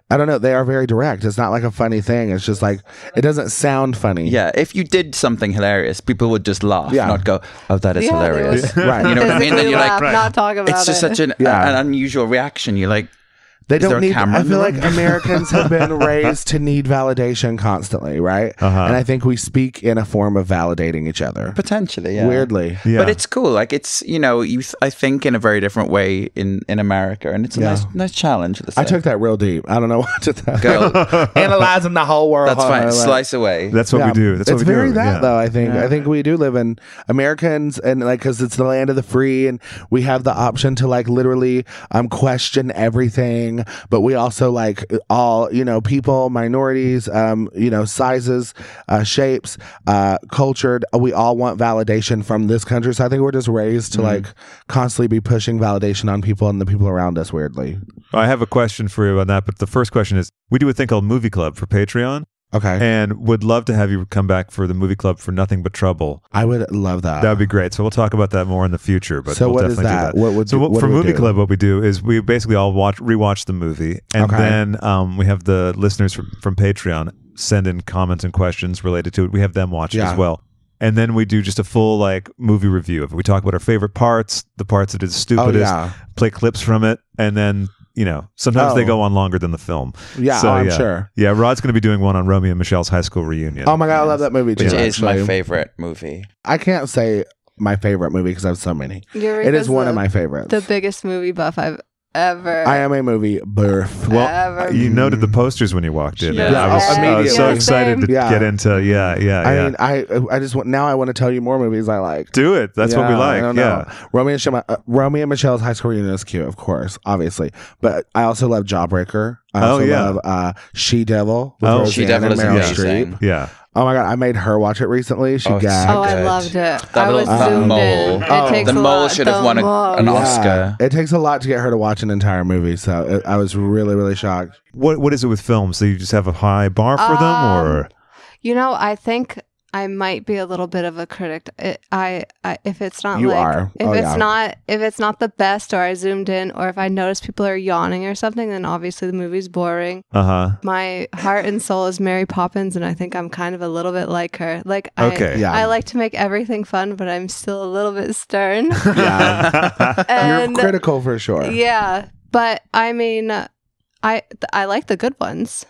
I don't know. They are very direct. It's not like a funny thing. It's just like, it doesn't sound funny. Yeah. If you did something hilarious, people would just laugh, not go, oh, that is hilarious. Right. You know what I mean? Then you're like, not talk about it. It's just such an unusual reaction. You're like, they don't need. I feel like Americans have been raised to need validation constantly, right? And I think we speak in a form of validating each other. Potentially, yeah. Weirdly, but it's cool. Like it's, you know, I think in a very different way in America, and it's a nice challenge. I took that real deep. I don't know what to tell. Analyzing the whole world. That's fine. Slice away. That's what we do. That's it's what we very do. that though. I think we do live in Americans, and like because it's the land of the free, and we have the option to like literally question everything, but we also like all, you know, people, minorities, you know, sizes, shapes, cultured. We all want validation from this country. So I think we're just raised to like constantly be pushing validation on people and the people around us. Weirdly, I have a question for you on that. But the first question is: we do a thing called Movie Club for Patreon. Okay. And would love to have you come back for the movie club for Nothing But Trouble. I would love that. That would be great. So we'll talk about that more in the future. But so we'll what definitely is that? do that. For movie club, what we do is we basically all rewatch the movie, and then we have the listeners from Patreon send in comments and questions related to it. We have them watch it as well. And then we do just a full like movie review of it. We talk about our favorite parts, the parts that are the stupidest, play clips from it, and then, you know, sometimes they go on longer than the film. Yeah, so, I'm sure. Yeah, Rod's going to be doing one on Romeo and Michelle's high school reunion. Oh my God, I love that movie too. Which is my favorite movie. I can't say my favorite movie because I have so many. Eureka's it is one of my favorites. The biggest movie buff I've ever. I am a movie buff. Well, you noted the posters when you walked in. Yeah, I was so excited to get into. I mean, I just want now. I want to tell you more movies I like. Do it. That's what we like. Romeo and Michelle's high school reunion is cute, of course, obviously. But I also love Jawbreaker. I also love She Devil. She Devil is amazing. Yeah. Oh my God, I made her watch it recently. She gagged. Oh, I loved it. I was zoomed in. The mole should have won an Oscar. It takes a lot to get her to watch an entire movie, so I was really, really shocked. What is it with films? So you just have a high bar for them, or? You know, I think I might be a little bit of a critic. If it's not if it's not the best, or I zoomed in, or if I notice people are yawning or something, then obviously the movie's boring. My heart and soul is Mary Poppins, and I think I'm kind of a little bit like her. Like I like to make everything fun, but I'm still a little bit stern. You're critical for sure. Yeah, but I mean, I like the good ones.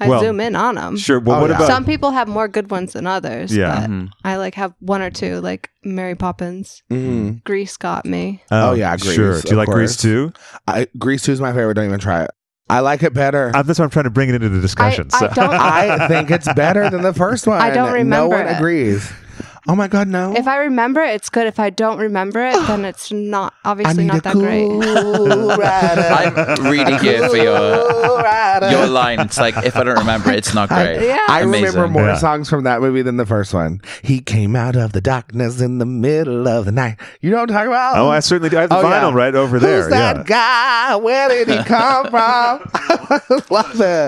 I zoom in on them. Sure. Well, what about some people have more good ones than others? Yeah. But I like have one or two, like Mary Poppins. Grease got me. Grease. Sure. Do you like Grease too? Grease 2 is my favorite. Don't even try it. I like it better. That's why I'm trying to bring it into the discussion. I think it's better than the first one. I don't remember. No one agrees. Oh my God, no. If I remember it, it's good. If I don't remember it, then it's not obviously not that great. I'm reading here for your line. It's like, if I don't remember it, it's not great. I remember more songs from that movie than the first one. He came out of the darkness in the middle of the night. You know what I'm talking about? Oh, I certainly do. I have the vinyl right over there. Who's that guy? Where did he come from?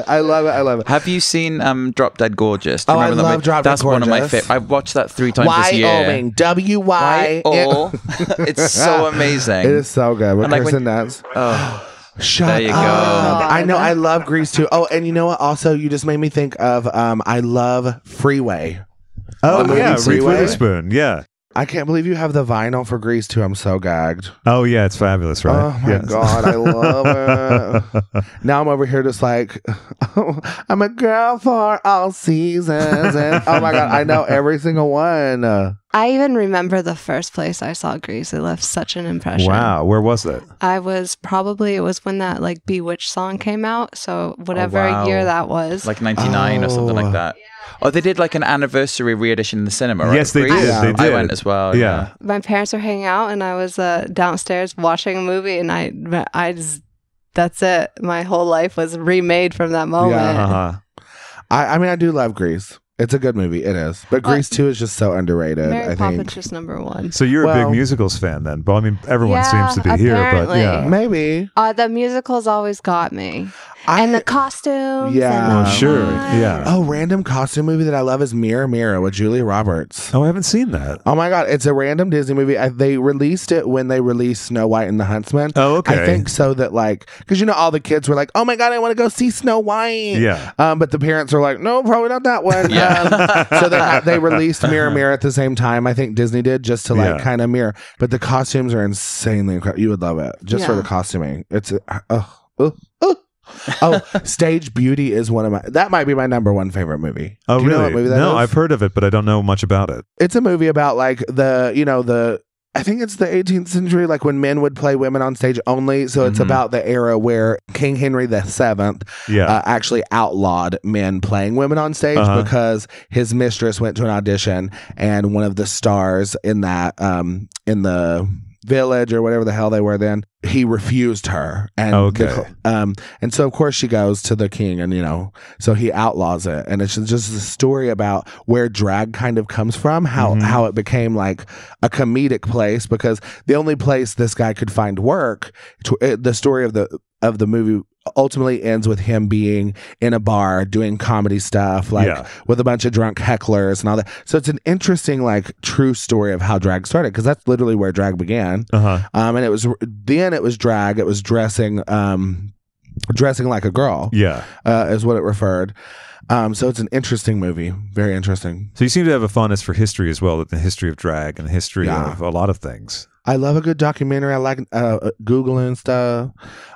I love it. Have you seen Drop Dead Gorgeous? Do you remember that movie? Drop Dead Gorgeous. That's one of my favorites. I've watched that 3 times this year. Wyoming. W-Y-O. It's so amazing. It is so good. With Kirsten Dunst. Shut there you go. I know. I love Grease too. Oh, and you know what? Also, you just made me think of I love Freeway. Oh, yeah. Reese Witherspoon. Yeah. I can't believe you have the vinyl for Grease too. I'm so gagged. Oh yeah, it's fabulous, right? Oh my God, I love it. Now I'm over here just like, I'm a girl for all seasons, and oh my God, I know every single one. I even remember the first place I saw Grease. It left such an impression. Wow. Where was it? It was when that like Bewitched song came out. So whatever year that was. Like 99 or something like that. Oh, they did like an anniversary re-edition in the cinema, right? Yes, they did. They did. I went as well. Yeah. My parents were hanging out and I was downstairs watching a movie and I just, that's it. My whole life was remade from that moment. Yeah. I mean, I do love Grease. It's a good movie. It is. But Grease 2 is just so underrated, Mary I Poppins think. just number one. So you're a big musicals fan then? Well, I mean, everyone seems to be here, but yeah. Maybe. The musicals always got me. And the costumes. Yeah. And Sure. Yeah. Oh, random costume movie that I love is Mirror Mirror with Julia Roberts. Oh, I haven't seen that. Oh my God. It's a random Disney movie. They released it when they released Snow White and the Huntsman. Oh, okay. I think so that because all the kids were like, oh my God, I want to go see Snow White. Yeah. But the parents are like, no, probably not that one. So they released Mirror Mirror at the same time. I think Disney did just to kind of mirror. But the costumes are insanely incredible. You would love it just for the costuming. It's Stage Beauty is that might be my number one favorite movie. Oh, Do you really? know what movie that is? I've heard of it, but I don't know much about it. It's a movie about like I think it's the 18th century, like when men would play women on stage only. So it's about the era where King Henry VII actually outlawed men playing women on stage because his mistress went to an audition and one of the stars in that in the village or whatever the hell they were then, he refused her, and and so of course she goes to the king, and so he outlaws it, and it's just a story about where drag kind of comes from, how it became like a comedic place, because the only place this guy could find work, the story of the movie ultimately ends with him being in a bar doing comedy stuff, with a bunch of drunk hecklers and all that. So it's an interesting, like, true story of how drag started, because that's literally where drag began. And it was drag. It was dressing like a girl. Is what it referred. So it's an interesering movie. Very interesting. So you seem to have a fondness for history as well, the history of drag and the history of a lot of things. I love a good documentary. I like Googling stuff.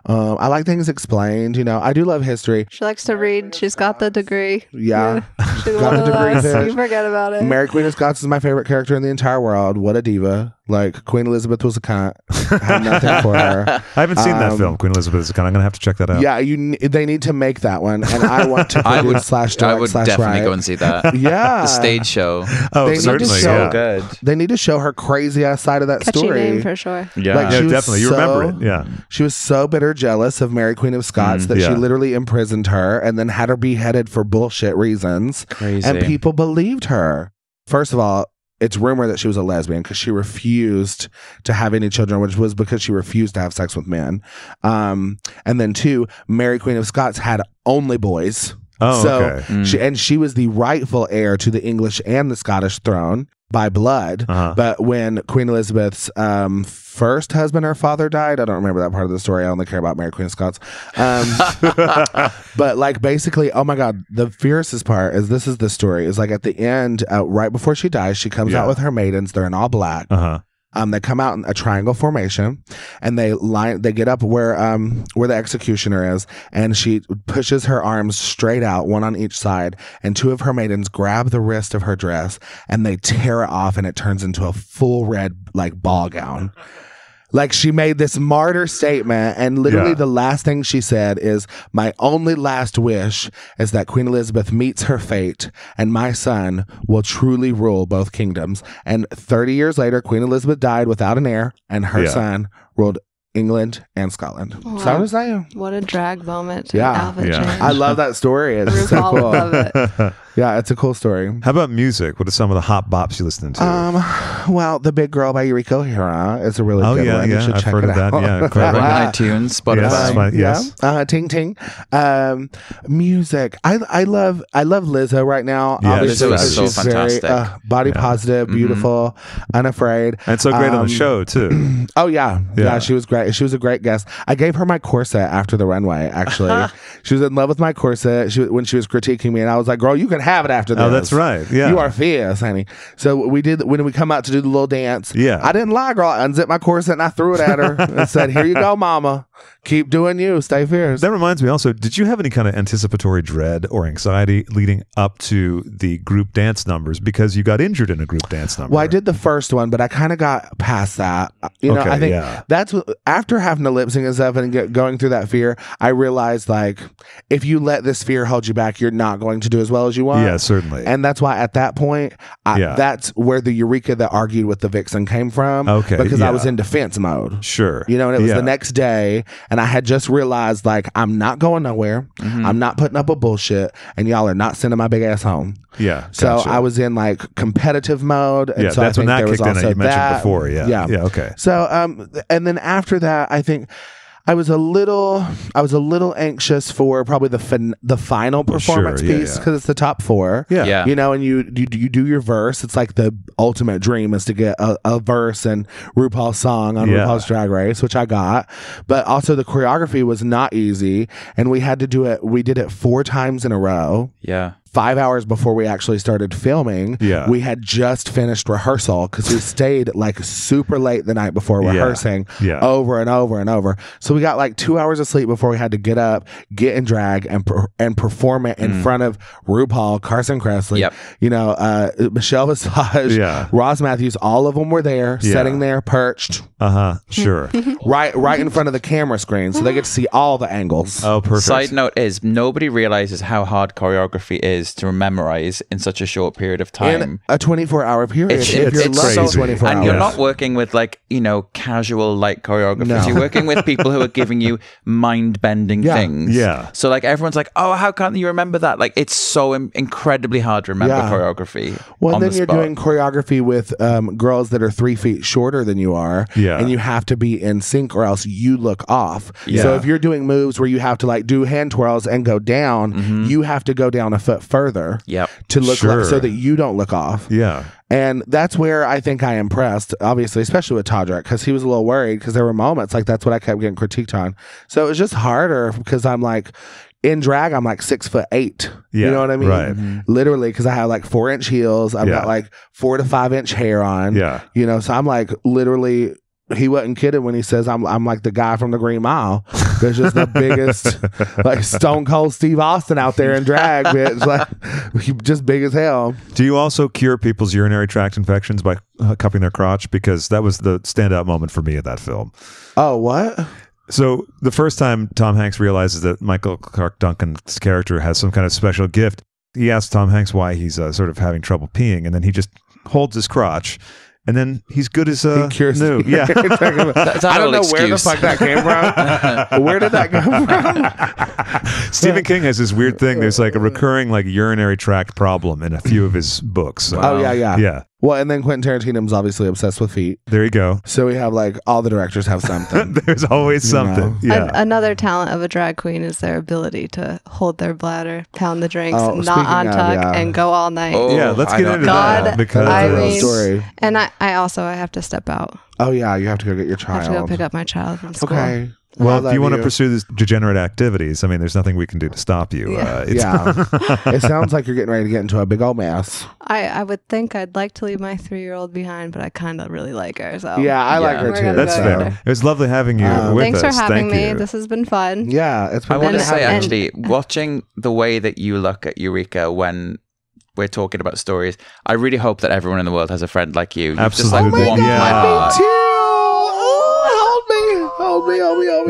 I like things explained. I do love history. She likes to read. She's got the degree. Yeah. She's got the degree. You forget about it. Mary Queen of Scots is my favorite character in the entire world. What a diva. Like, Queen Elizabeth was a cunt. I had nothing for her. I haven't seen that film, Queen Elizabeth is a cunt. I'm going to have to check that out. Yeah, they need to make that one. And I want to produce I would definitely go and see that. Yeah. The stage show. Oh, certainly. So good. They need to show her crazy ass side of that Catchy story. Name for sure. Yeah, definitely. You remember it. Yeah. She was so bitter jealous of Mary Queen of Scots that she literally imprisoned her and then had her beheaded for bullshit reasons. Crazy. And people believed her. First of all, it's rumored that she was a lesbian because she refused to have any children, which was because she refused to have sex with men. And then 2, Mary Queen of Scots had only boys. Oh, so okay. she was the rightful heir to the English and the Scottish throne by blood. But when Queen Elizabeth's first husband or father died, I don't remember that part of the story. I only care about Mary Queen of Scots. But like, basically, oh my God, the fiercest part is, this is the story, is like at the end, right before she dies, she comes out with her maidens. They're in all black. They come out in a triangle formation, and they get up where the executioner is, and she pushes her arms straight out, one on each side, and 2 of her maidens grab the wrist of her dress, and they tear it off, and it turns into a full red, like, ball gown. Like, she made this martyr statement, and literally the last thing she said is, my only last wish is that Queen Elizabeth meets her fate, and my son will truly rule both kingdoms. And 30 years later, Queen Elizabeth died without an heir, and her son ruled England and Scotland. Wow. So I'm saying, what a drag moment. I love that story. It's so cool. Love it. Yeah, it's a cool story. How about music? What are some of the hot bops you listen to? Well, The Big Girl by Eureka is a really good one. You should I've check heard it of out. that. Yeah, iTunes, Spotify. Yes. Ting ting. Music. I love Lizzo right now. Yeah, obviously, Lizzo is so she's fantastic. very body positive, beautiful, unafraid, and so great on the show too. Oh yeah, she was great. She was a great guest. I gave her my corset after the runway. Actually, she was in love with my corset. When she was critiquing me, and I was like, "Girl, you can have it after this." Oh, that's right. Yeah, you are fierce, honey. So we did when we come out to do the little dance. Yeah, I didn't lie, girl. I unzipped my corset and I threw it at her and said, "Here you go, mama." keep doing you. Stay fierce. That reminds me also, did you have any kind of anticipatory dread or anxiety leading up to the group dance numbers because you got injured in a group dance number? Well, I did the first one, but I kind of got past that. You know, I think that's what, after having to lip sync and stuff and going through that fear, I realized like if you let this fear hold you back, you're not going to do as well as you want. Yeah, certainly. And that's why at that point, that's where the Eureka that argued with the Vixen came from. Okay, because I was in defense mode. Sure. You know, and it was the next day, and I had just realized like I'm not going nowhere. I'm not putting up with bullshit, and y'all are not sending my big ass home. Yeah. So I was in like competitive mode. And so that's when that kicked in. You mentioned before. Yeah. Okay. So and then after that, I think I was a little anxious for probably the final performance piece because it's the top 4. Yeah. You know, and you do your verse. It's like the ultimate dream is to get a verse and RuPaul's song on RuPaul's Drag Race, which I got. But also the choreography was not easy, and we had to do it. We did it 4 times in a row. Yeah. 5 hours before we actually started filming, we had just finished rehearsal because we stayed like super late the night before rehearsing over and over and over. So we got like 2 hours of sleep before we had to get up, get in drag, and perform it in front of RuPaul, Carson Kressley, you know, Michelle Visage, Ross Matthews. All of them were there, sitting there, perched. Sure. right in front of the camera screen, so they get to see all the angles. Oh, perfect. Side note is nobody realizes how hard choreography is to memorize in such a short period of time. In a 24-hour period. It's lucky, 24 and hours. you're not working with like, you know, casual light choreographers. No. You're working with people who are giving you mind-bending things. Yeah. So like everyone's like, oh, how can't you remember that? Like it's so incredibly hard to remember choreography. Well, on then the you're spot. doing choreography with girls that are 3 feet shorter than you are. Yeah. And you have to be in sync or else you look off. Yeah. So if you're doing moves where you have to like do hand twirls and go down, you have to go down a foot further to look like, so that you don't look off. Yeah. And that's where I think I impressed, obviously, especially with Todrick, because he was a little worried because there were moments like that's what I kept getting critiqued on. So it was just harder because I'm like, in drag, I'm like 6'8". You know what I mean? Right. Literally, because I have like 4-inch heels. I've got like 4 to 5 inch hair on. Yeah. You know, so I'm like literally. He wasn't kidding when he says I'm like the guy from the Green Mile. There's just the biggest, like Stone Cold Steve Austin out there in drag, bitch. Like, just big as hell. Do you also cure people's urinary tract infections by cupping their crotch? Because that was the standout moment for me in that film. Oh, what? So the first time Tom Hanks realizes that Michael Clark Duncan's character has some kind of special gift, he asks Tom Hanks why he's sort of having trouble peeing, and then he just holds his crotch. And then he's good as new. Yeah. I don't know where the fuck that came from. Where did that come from? Stephen King has this weird thing. There's like a recurring like urinary tract problem in a few of his books. Oh, yeah. Yeah. Well, and then Quentin Tarantino's obviously obsessed with feet. There you go. So we have like all the directors have something. There's always something. Yeah. Another talent of a drag queen is their ability to hold their bladder, pound the drinks, not on tuck, and go all night. Oh, yeah, let's get into that. Because I mean, story. And I have to step out. Oh yeah, you have to go get your child. I have to go pick up my child from school. Okay. Well, if you want to pursue these degenerate activities, I mean, there's nothing we can do to stop you. It sounds like you're getting ready to get into a big old mess. I would think I'd like to leave my 3-year-old behind, but I kind of really like her. So yeah, I like her too. That's fair. It was lovely having you with thanks us. Thanks for having me. You. This has been fun. Yeah, it's been I want to say, actually, watching the way that you look at Eureka when we're talking about stories, I really hope that everyone in the world has a friend like you. Absolutely. Just like warmed my heart. Me too. Hold me.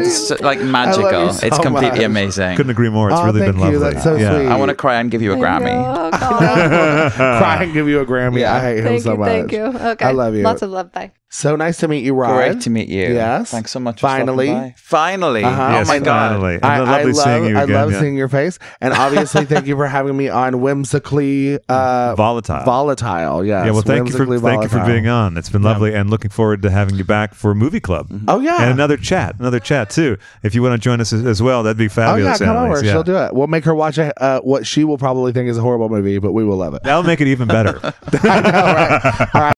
It's like magical. It's so completely much. amazing. Couldn't agree more. It's really been lovely. That's so sweet. I want to cry and give you a Grammy. Oh, God. Cry and give you a Grammy. I hate him so much. Thank you. Okay. I love you. Lots of love. Bye. So nice to meet you, Rod. Great to meet you. Yes. Thanks so much. Finally. Finally. Yes, oh my God. Finally. Lovely seeing you again. I love seeing your face. And obviously, thank you for having me on Whimsically Volatile. Yes. Yeah. Well, thank you for being on. It's been lovely, and looking forward to having you back for Movie Club. Oh yeah. And another chat too. If you want to join us as well, that'd be fabulous. Oh yeah, come over. She'll do it. We'll make her watch what she will probably think is a horrible movie, but we will love it. That'll make it even better. I know, right? All right.